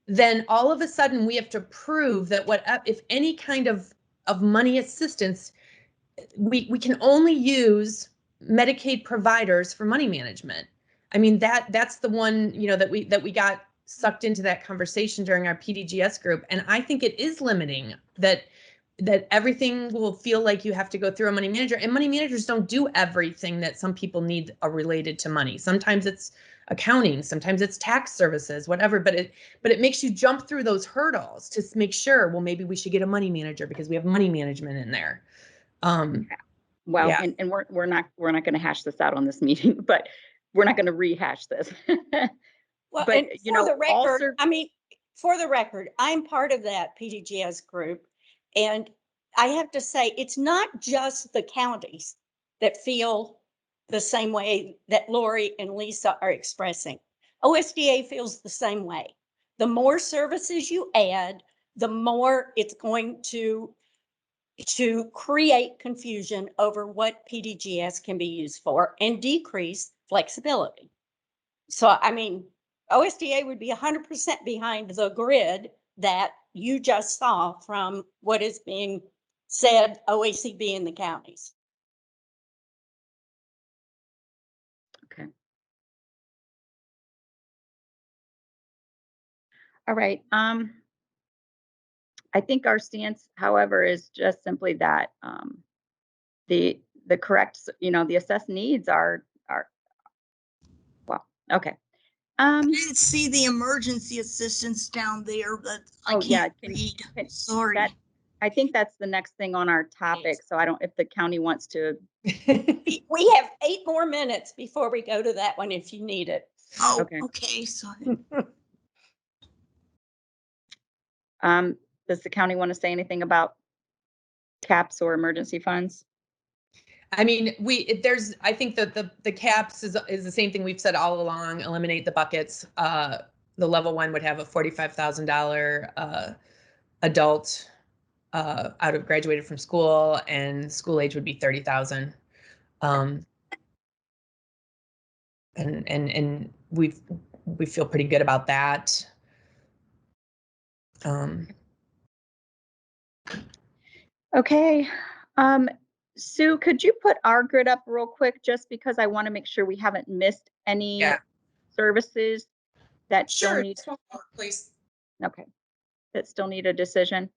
then all of a sudden we have to prove that if any kind of money assistance, we can only use Medicaid providers for money management. I mean, that's the one, that we got sucked into that conversation during our PDGS group. And I think it is limiting that everything will feel like you have to go through a money manager, and money managers don't do everything that some people need related to money. Sometimes it's accounting, sometimes it's tax services, whatever, but it makes you jump through those hurdles to make sure, well, maybe we should get a money manager because we have money management in there. Well, yeah. and we're not going to hash this out on this meeting, but we're not going to rehash this. Well, But, and you for know, the record, also- I mean, for the record, I'm part of that PDGS group. And I have to say, it's not just the counties that feel the same way that Lori and Lisa are expressing. OSDA feels the same way. The more services you add, the more it's going to create confusion over what PDGS can be used for and decrease flexibility. So, I mean, OSDA would be 100% behind the grid that you just saw from what is being said, OACB in the counties. Okay. All right. I think our stance, however, is just simply that the correct, the assessed needs are well, okay. I didn't see the emergency assistance down there, but I can't read. Sorry. I think that's the next thing on our topic. So I don't, if the county wants to. We have 8 more minutes before we go to that one if you need it. Oh, okay. Sorry. Does the county want to say anything about caps or emergency funds? I mean, I think that the caps is the same thing we've said all along, eliminate the buckets. The level 1 would have a $45,000 adult out of graduated from school, and school age would be 30,000. And we feel pretty good about that. Okay. Sue, could you put our grid up real quick, just because I want to make sure we haven't missed any services that still need. Please. Okay. That still need a decision.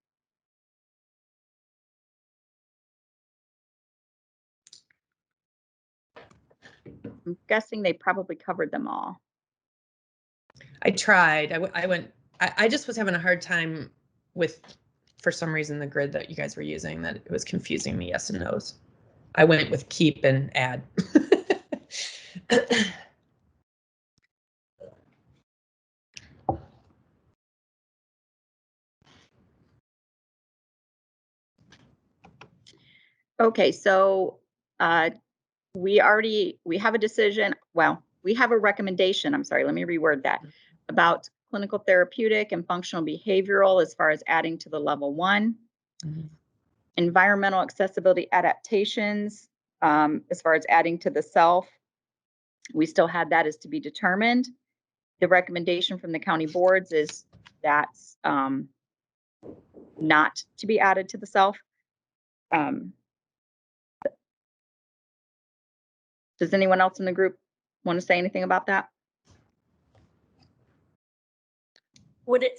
I'm guessing they probably covered them all. I tried. I just was having a hard time with, for some reason, the grid that you guys were using, that it was confusing me, yes and no's. I went with keep and add. Okay, so we have a decision. Well, we have a recommendation. I'm sorry, let me reword that, about clinical therapeutic and functional behavioral as far as adding to the level 1. Environmental accessibility adaptations, as far as adding to the self. We still had that as to be determined. The recommendation from the county boards is that's not to be added to the self. Does anyone else in the group want to say anything about that? Which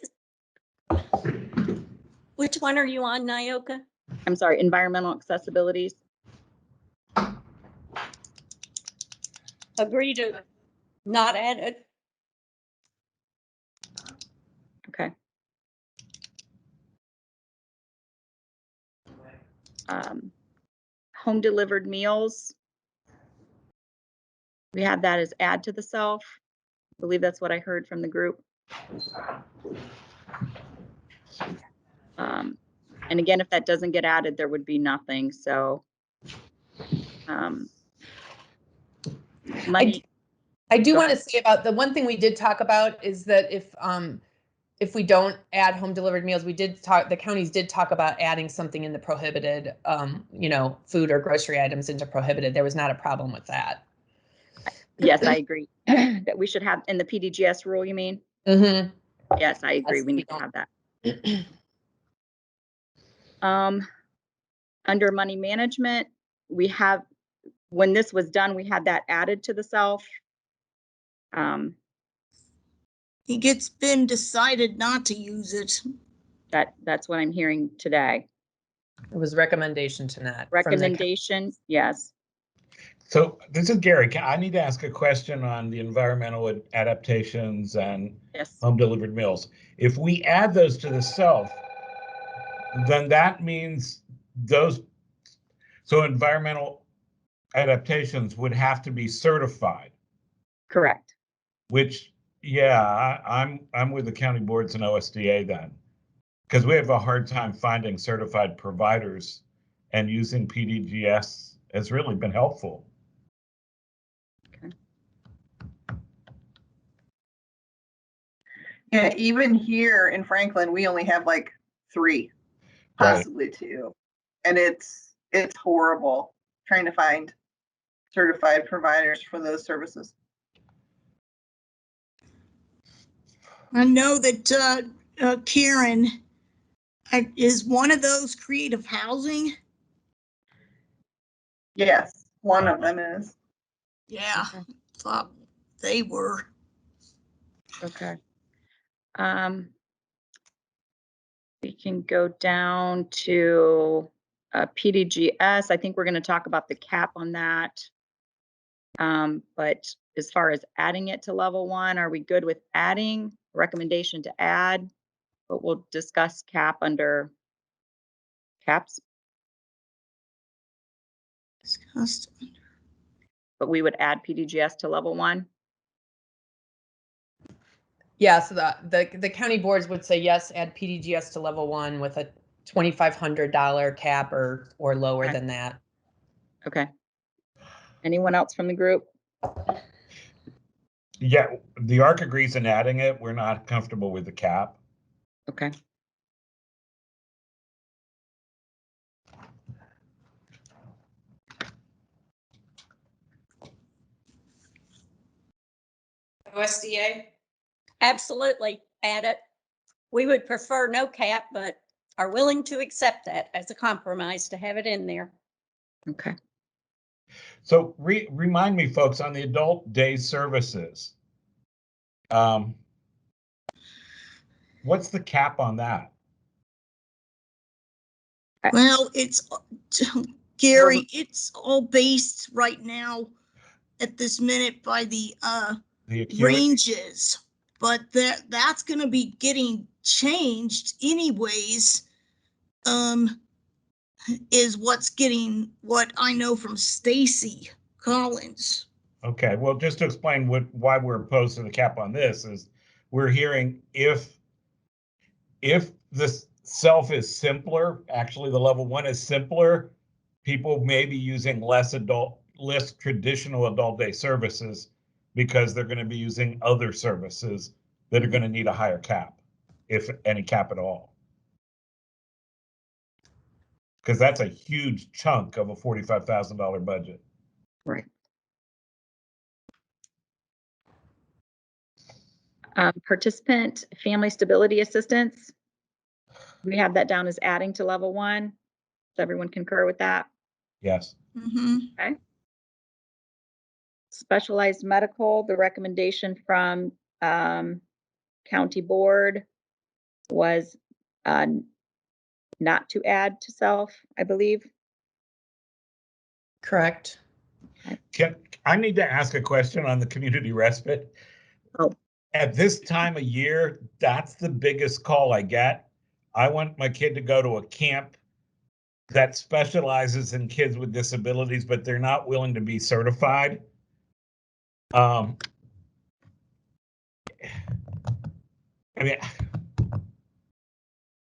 one are you on, Nyoka? I'm sorry, environmental accessibilities. Agree to not add it. Okay. Home delivered meals. We have that as add to the self. I believe that's what I heard from the group. And again, if that doesn't get added, there would be nothing, so. Money. I do Go want to ahead. say about the one thing we did talk about is that if we don't add home delivered meals, the counties did talk about adding something in the prohibited, food or grocery items into prohibited. There was not a problem with that. Yes, I agree that we should have in the PDGS rule, you mean? Mm-hmm. Yes, I agree. We need to have that. Under money management, we have, when this was done, we had that added to the self. It's been decided not to use it. That's what I'm hearing today. It was recommendation to not. Recommendation, yes. So this is Gary. I need to ask a question on the environmental adaptations and Yes. home delivered meals. If we add those to the self, then that means so environmental adaptations would have to be certified. Correct. Which, yeah, I'm with the county boards and OSDA then, because we have a hard time finding certified providers, and using PDGS has really been helpful. Okay. Yeah, even here in Franklin, we only have like 3, possibly 2. And it's horrible trying to find certified providers for those services. I know that Karen is one of those creative housing. Yes, one of them is. Yeah, Okay. thought they were. Okay. We can go down to PDGS. I think we're going to talk about the cap on that. But as far as adding it to level 1, are we good with adding? Recommendation to add, but we'll discuss cap under caps. Discussed. But we would add PDGS to level 1. Yeah, so the county boards would say yes, add PDGS to level 1 with a $2,500 cap or lower than that. Okay. Anyone else from the group? Yeah, the ARC agrees in adding it. We're not comfortable with the cap. Okay. OSDA? Absolutely, add it. We would prefer no cap, but are willing to accept that as a compromise to have it in there. Okay. So remind me, folks, on the adult day services, what's the cap on that? Well, it's Gary, it's all based right now at this minute by the ranges, but that's going to be getting changed anyways. Is what I know from Stacy Collins. Okay, well, just to explain why we're opposed to the cap on this is we're hearing if the self is simpler, actually the level 1 is simpler, people may be using less traditional adult day services because they're going to be using other services that are going to need a higher cap, if any cap at all. Because that's a huge chunk of a $45,000 budget. Right. Participant family stability assistance. We have that down as adding to level 1. Does everyone concur with that? Yes. Mm-hmm. Okay. Specialized medical, the recommendation from county board was not to add to self, I believe. Correct. I need to ask a question on the community respite. Oh. At this time of year, that's the biggest call I get. I want my kid to go to a camp that specializes in kids with disabilities, but they're not willing to be certified. I mean,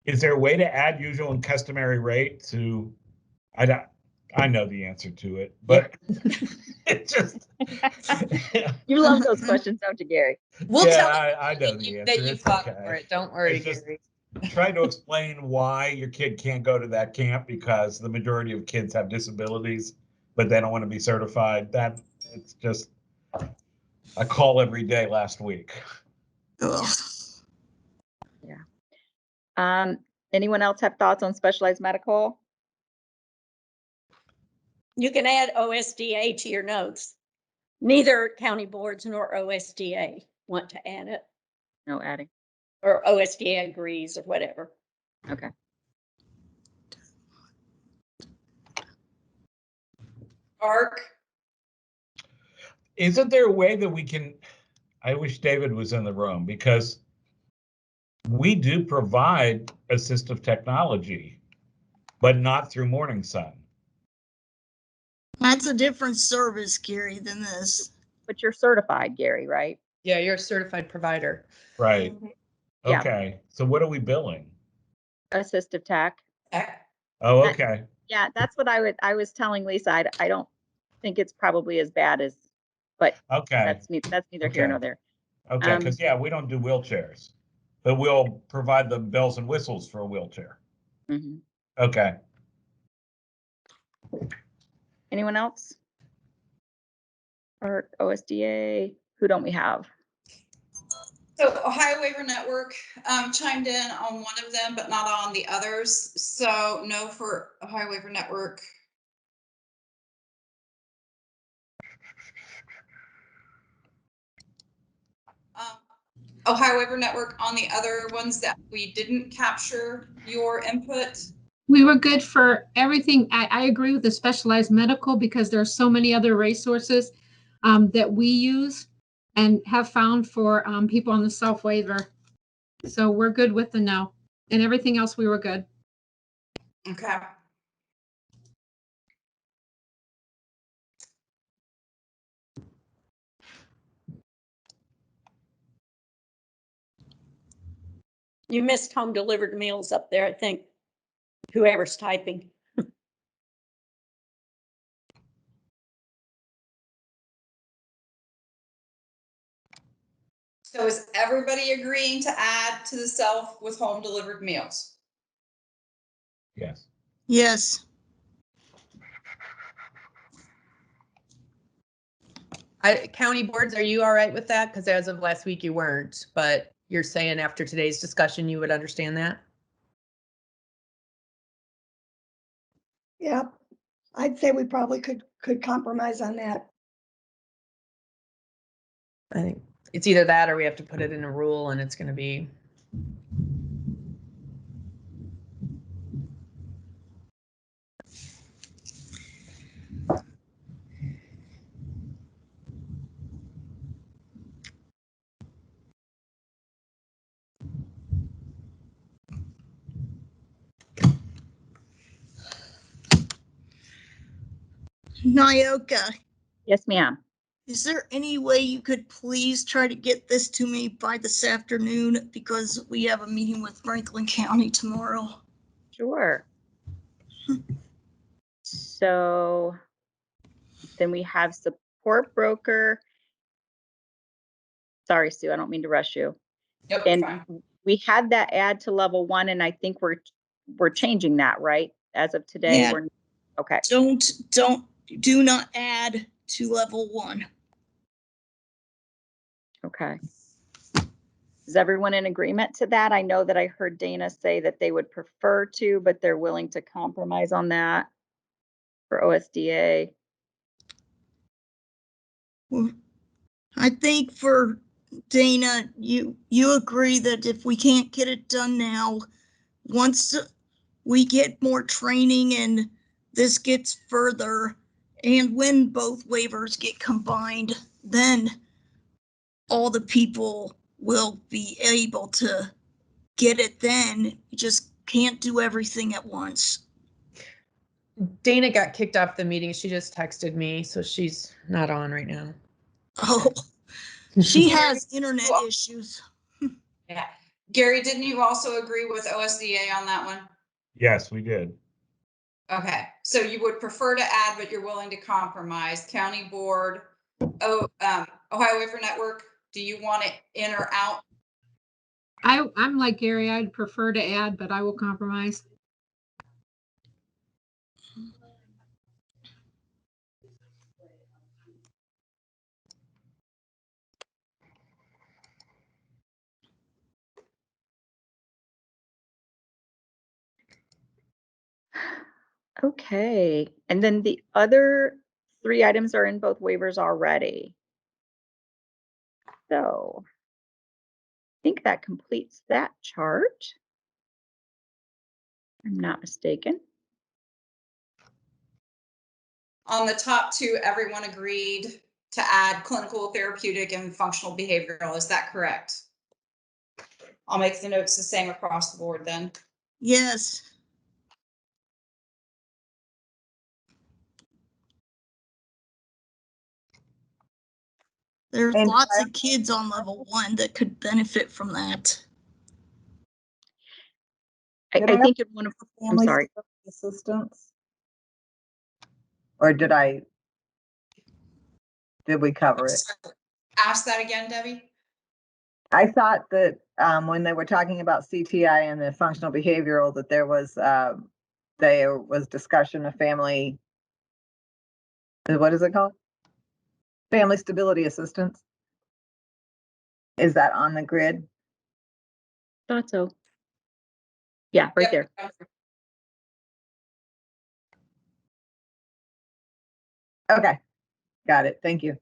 is there a way to add usual and customary rate to, I know the answer to it, but it just. You love those questions, don't you, Gary? We'll Yeah, tell I know the answer. that you It's fought okay. for it. Don't worry, It's just- Gary. Try to explain why your kid can't go to that camp because the majority of kids have disabilities, but they don't want to be certified. That it's just a call every day last week. Ugh. Anyone else have thoughts on specialized medical? You can add OSDA to your notes. Neither county boards nor OSDA want to add it, No adding. or OSDA agrees or whatever. Okay. ARC, Isn't there a way that we can, I wish David was in the room because we do provide assistive technology, but not through Morning Sun. That's a different service, Gary, than this. But you're certified, Gary, right? Yeah, you're a certified provider. Right. Yeah. Okay. So what are we billing? Assistive tech. Oh, That- okay. Yeah, that's what I was telling Lisa. I don't think it's probably as bad as, but Okay. that's neither here Okay. nor there. Okay. Because yeah, we don't do wheelchairs, but we'll provide the bells and whistles for a wheelchair. Mhm. Okay. Anyone else? Or OSDA? Who don't we have? so Ohio Waiver Network chimed in on one of them, but not on the others. So no for Ohio Waiver Network. Ohio Waiver Network on the other ones that we didn't capture your input. We were good for everything. I agree with the specialized medical because there are so many other resources that we use and have found for people on the self waiver. So we're good with the no, and everything else we were good. Okay. You missed home delivered meals up there, I think, whoever's typing. So is everybody agreeing to add to the self with home delivered meals? Yes. Yes. County boards, are you all right with that? Because as of last week, you weren't, but you're saying after today's discussion, you would understand that? Yep, I'd say we probably could compromise on that. I think it's either that or we have to put it in a rule and it's going to be. Nyoka, Yes, ma'am. is there any way you could please try to get this to me by this afternoon? Because we have a meeting with Franklin County tomorrow. Sure. So then we have support broker. Sorry, Sue, I don't mean to rush you. Yep, And fine. we had that add to level 1, and I think we're changing that, right? As of today, Yeah. we're okay. Do not add to level 1. Okay. Is everyone in agreement to that? I know that I heard Dana say that they would prefer to, but they're willing to compromise on that for OSDA. I think for Dana, you agree that if we can't get it done now, once we get more training and this gets further, and when both waivers get combined, then all the people will be able to get it then. You just can't do everything at once. Dana got kicked off the meeting. She just texted me, so she's not on right now. Oh, she has internet issues. Yeah. Gary, didn't you also agree with OSDA on that one? Yes, we did. Okay, so you would prefer to add, but you're willing to compromise. County board, Ohio Waiver Network, do you want it in or out? I'm like Gary, I'd prefer to add, but I will compromise. Okay, and then the other 3 items are in both waivers already. So I think that completes that chart. If I'm not mistaken. On the top 2, everyone agreed to add clinical, therapeutic, and functional behavioral. Is that correct? I'll make the notes the same across the board then. Yes. There's And lots of kids on level 1 that could benefit from that. I think in one of, I'm family sorry. assistance? Or did we cover it? Ask that again, Debbie. I thought that when they were talking about CTI and the functional behavioral, that there was discussion of family, what is it called? Family stability assistance. Is that on the grid? Thought so. Yeah, right there. Okay, got it. Thank you.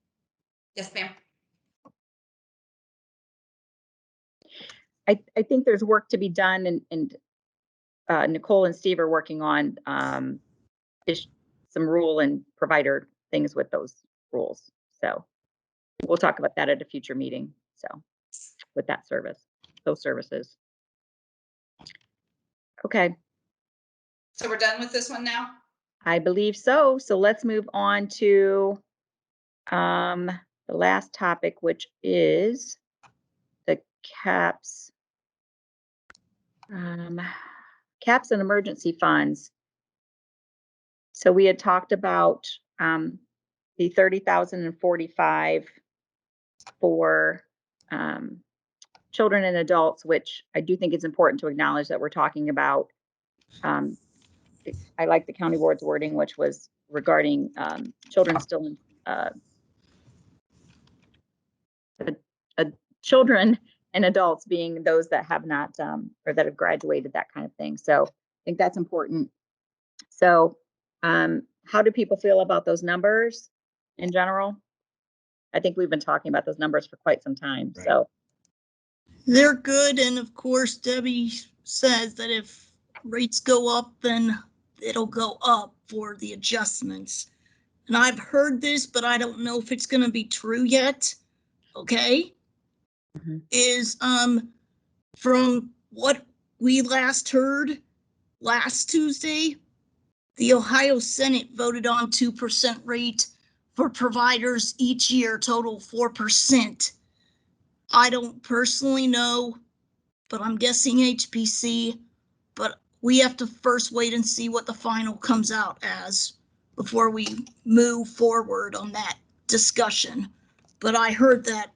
Yes, ma'am. I think there's work to be done, and Nicole and Steve are working on some rule and provider things with those rules. So we'll talk about that at a future meeting. So with that service, those services. Okay. So we're done with this one now? I believe so. So let's move on to the last topic, which is the caps. Caps and emergency funds. So we had talked about the 30,045 for children and adults, which I do think it's important to acknowledge that we're talking about. I like the county board's wording, which was regarding children still in children and adults being those that have not or that have graduated, that kind of thing. So I think that's important. So how do people feel about those numbers in general? I think we've been talking about those numbers for quite some time. Right. So They're good. And of course, Debbie says that if rates go up, then it'll go up for the adjustments. And I've heard this, but I don't know if it's going to be true yet. Okay. mm-hmm. Is from what we last heard last Tuesday, the Ohio Senate voted on 2% rate for providers each year, total 4%. I don't personally know, but I'm guessing HPC, but we have to first wait and see what the final comes out as before we move forward on that discussion. But I heard that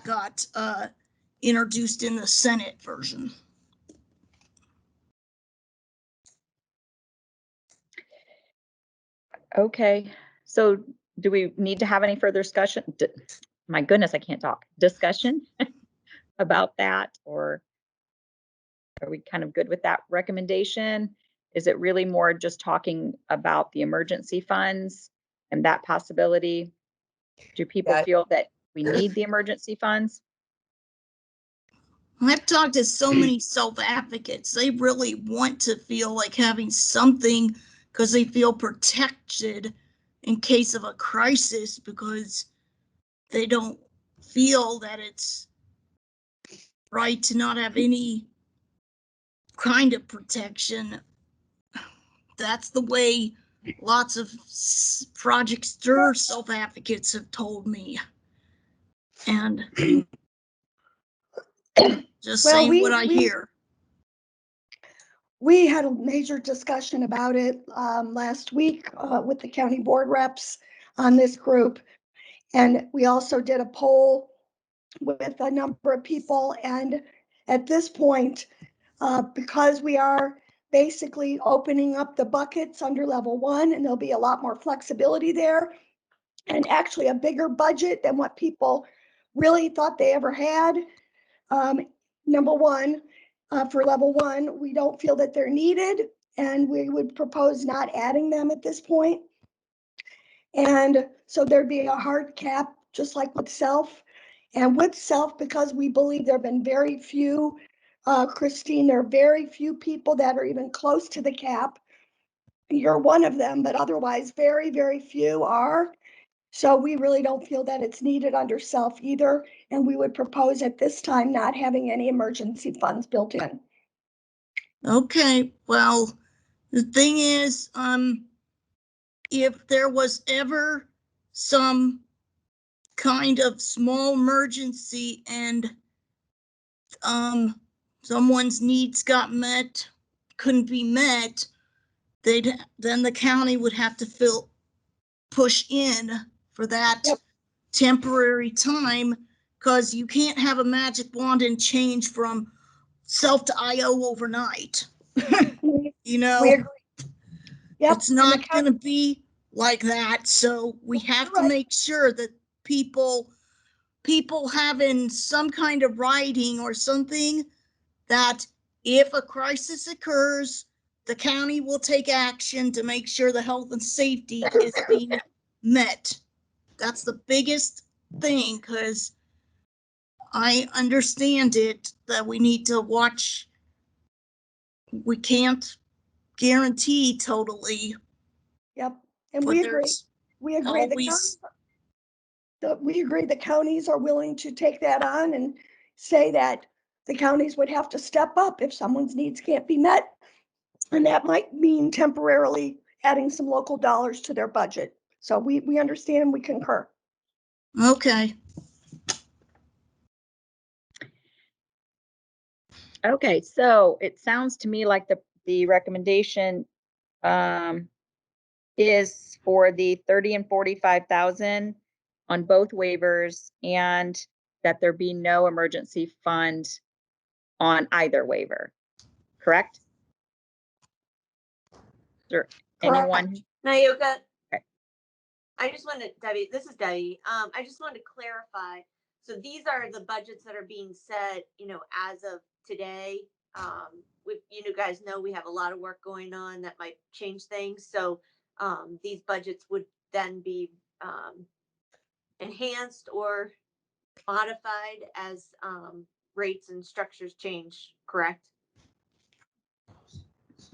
got introduced in the Senate version. Okay, so do we need to have any further discussion? My goodness, I can't talk. Discussion about that, or are we kind of good with that recommendation? Is it really more just talking about the emergency funds and that possibility? Do people feel that we need the emergency funds? I've talked to so many self-advocates. They really want to feel like having something because they feel protected in case of a crisis, because they don't feel that it's right to not have any kind of protection. That's the way lots of Project STIR self-advocates have told me. And Just Well, saying what I hear. we had a major discussion about it last week with the county board reps on this group. And we also did a poll with a number of people. And at this point, because we are basically opening up the buckets under level 1, and there'll be a lot more flexibility there, and actually a bigger budget than what people really thought they ever had. Number one, for level 1, we don't feel that they're needed, and we would propose not adding them at this point. And so there'd be a hard cap, just like with self. And with self, because we believe there have been very few, Christine, there are very few people that are even close to the cap. You're one of them, but otherwise very, very few are. So we really don't feel that it's needed under self either. And we would propose at this time not having any emergency funds built in. Okay, well, the thing is, if there was ever some kind of small emergency and someone's needs got met, couldn't be met, then the county would have to push in for that temporary time, because you can't have a magic wand and change from self to IO overnight. You know, We agree. Yep. it's not going to be like that. So we have to make sure that people have in some kind of writing or something that if a crisis occurs, the county will take action to make sure the health and safety is being met. That's the biggest thing, because I understand it that we need to watch. We can't guarantee totally. Yep. And we agree. We agree. Always, we agree the counties are willing to take that on and say that the counties would have to step up if someone's needs can't be met. And that might mean temporarily adding some local dollars to their budget. So we understand and we concur. okay. Okay, so it sounds to me like the recommendation is for the 30 and 45,000 on both waivers, and that there be no emergency fund on either waiver. Correct? Or anyone? Nayoka, Okay. I just wanted, Debbie, this is Debbie. I just wanted to clarify. So these are the budgets that are being set, as of today. You guys know we have a lot of work going on that might change things. So these budgets would then be enhanced or modified as rates and structures change, correct?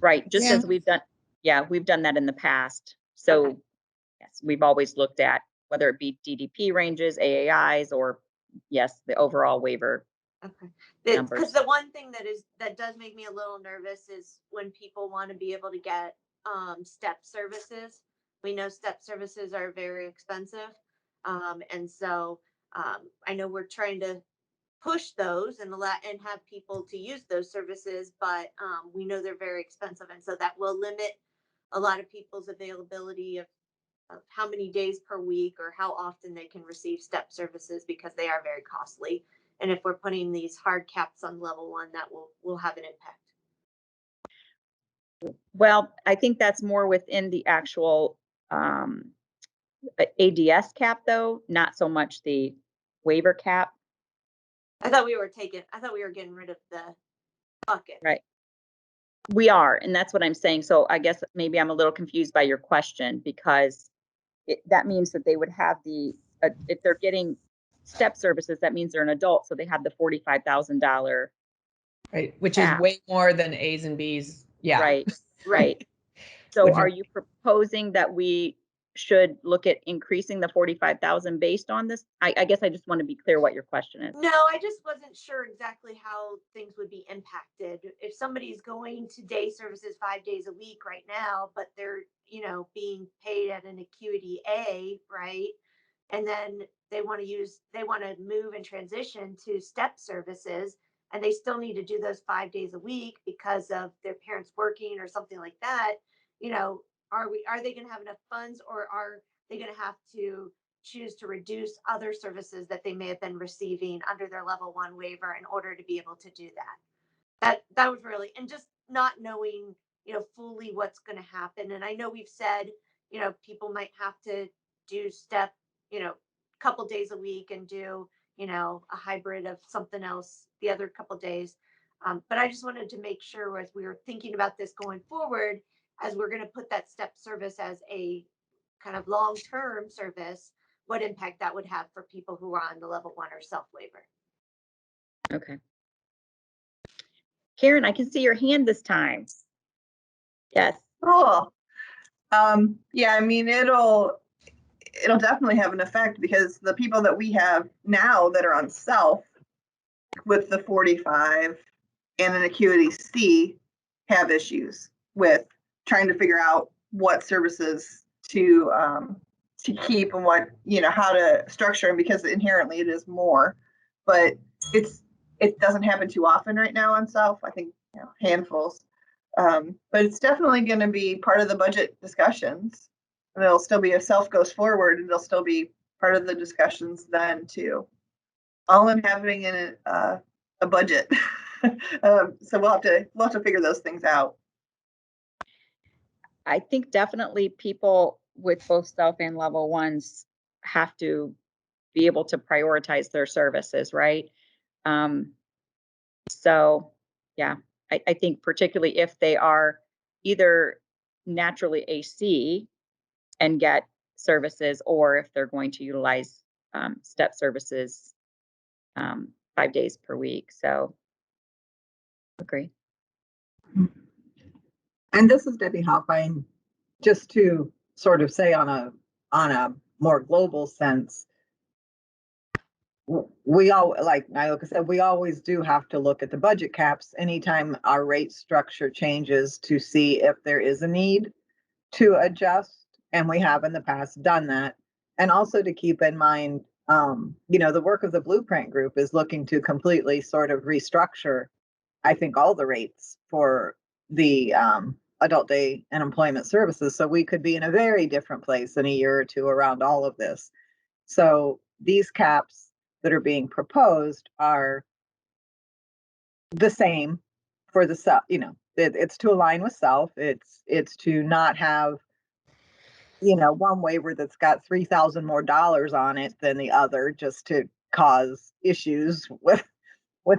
Right, just as we've done, we've done that in the past. So yes, we've always looked at whether it be DDP ranges, AAIs, or yes, the overall waiver. Okay. Because the one thing that does make me a little nervous is when people want to be able to get step services. We know step services are very expensive. And so I know we're trying to push those and have people to use those services, but we know they're very expensive. And so that will limit a lot of people's availability of how many days per week or how often they can receive step services, because they are very costly. And if we're putting these hard caps on level 1, that will have an impact. Well, I think that's more within the actual ADS cap, though, not so much the waiver cap. I thought we were getting rid of the bucket. Right. We are, and that's what I'm saying. So I guess maybe I'm a little confused by your question, because that means that they would have if they're getting step services, that means they're an adult, so they have the $45,000. Right, which is way more than A's and B's. Yeah. Right. So are you proposing that we should look at increasing the 45,000 based on this? I guess I just want to be clear what your question is. No, I just wasn't sure exactly how things would be impacted. If somebody's going to day services 5 days a week right now, but they're, being paid at an acuity A, right? And then they want to move and transition to step services, and they still need to do those 5 days a week because of their parents working or something like that, are they going to have enough funds, or are they going to have to choose to reduce other services that they may have been receiving under their level 1 waiver in order to be able to do that was really, and just not knowing fully what's going to happen. And I know we've said people might have to do step couple days a week and do a hybrid of something else the other couple days, but I just wanted to make sure as we were thinking about this going forward, as we're going to put that step service as a kind of long-term service, what impact that would have for people who are on the level 1 or self waiver. Okay. Karen, I can see your hand this time. Yes. Cool. Yeah, I mean, it'll definitely have an effect, because the people that we have now that are on self with the 45 and an acuity C have issues with trying to figure out what services to keep and what, how to structure them, because inherently it is more, but it doesn't happen too often right now on self. I think handfuls, but it's definitely going to be part of the budget discussions. And it'll still be, if self goes forward, and it'll still be part of the discussions then too, all in having a budget. So we'll have to figure those things out. I think definitely people with both self and level 1s have to be able to prioritize their services, right? So yeah, I think particularly if they are either naturally AC and get services, or if they're going to utilize step services 5 days per week. So agree. And this is Debbie Hoffine. Just to sort of say on a more global sense, we all, like Nyla said, we always do have to look at the budget caps anytime our rate structure changes to see if there is a need to adjust. And we have in the past done that. And also to keep in mind, the work of the Blueprint Group is looking to completely sort of restructure, I think, all the rates for the adult day and employment services. So we could be in a very different place in a year or two around all of this. So these caps that are being proposed are the same for the self, it's to align with self. It's to not have, one waiver that's got $3,000 more on it than the other, just to cause issues with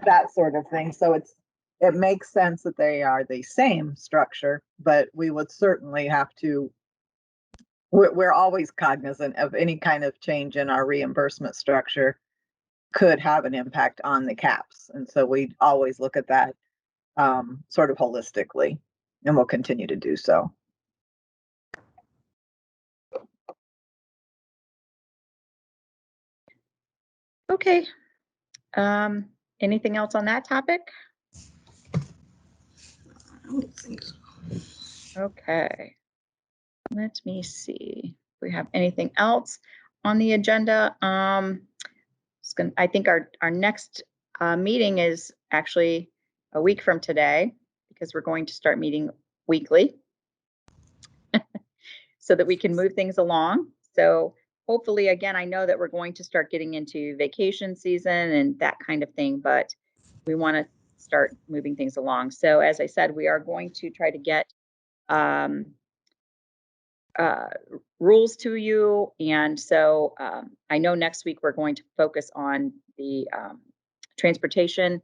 that sort of thing. So it makes sense that they are the same structure, but we would certainly have to, we're always cognizant of any kind of change in our reimbursement structure could have an impact on the caps. And so we always look at that sort of holistically, and we'll continue to do so. Okay. Anything else on that topic? I don't think so. Okay. Let me see if we have anything else on the agenda. I think our next meeting is actually a week from today, because we're going to start meeting weekly so that we can move things along. So hopefully, again, I know that we're going to start getting into vacation season and that kind of thing, but we want to start moving things along. So as I said, we are going to try to get rules to you. And so I know next week we're going to focus on the transportation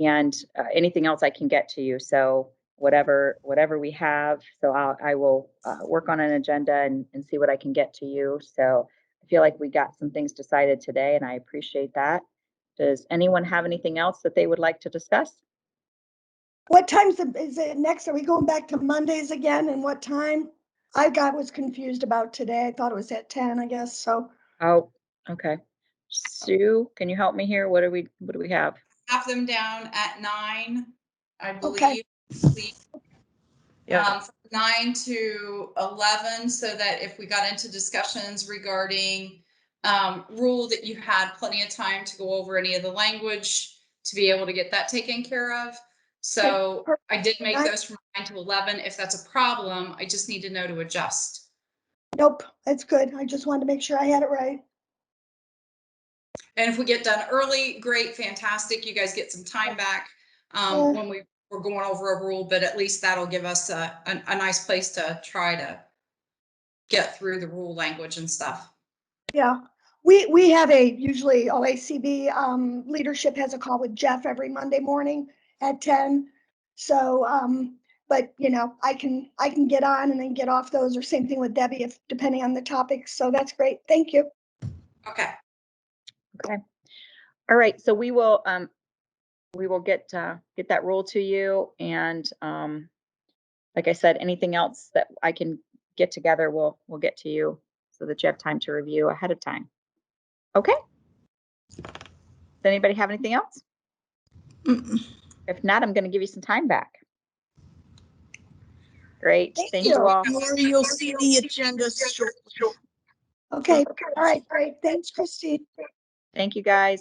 and anything else I can get to you. So whatever we have. So I will work on an agenda and see what I can get to you. So I feel like we got some things decided today, and I appreciate that. Does anyone have anything else that they would like to discuss? What time is it next? Are we going back to Mondays again, and what time? Was confused about today. I thought it was at 10, I guess, so. Oh, okay. Sue, can you help me here? What do we have? Have them down at 9, I believe. Okay. Yeah. From 9 to 11, so that if we got into discussions regarding rule, that you had plenty of time to go over any of the language to be able to get that taken care of. So perfect. I did make those from 9 to 11. If that's a problem, I just need to know to adjust. Nope, that's good. I just wanted to make sure I had it right. And if we get done early, great, fantastic. You guys get some time back when we're going over a rule, but at least that'll give us a nice place to try to get through the rule language and stuff. Yeah, we have usually OACB leadership has a call with Jeff every Monday morning at 10. So, but you know, I can get on and then get off those, or same thing with Debbie, if depending on the topic. So that's great. Thank you. Okay. Okay. All right. So we will get that rule to you, and like I said, anything else that I can get together, we'll get to you so that you have time to review ahead of time. Okay. Does anybody have anything else? If not, I'm going to give you some time back. Great. Thank you all. Lori, you'll see the agenda shortly. Okay. All right. Great. Thanks, Christine. Thank you, guys.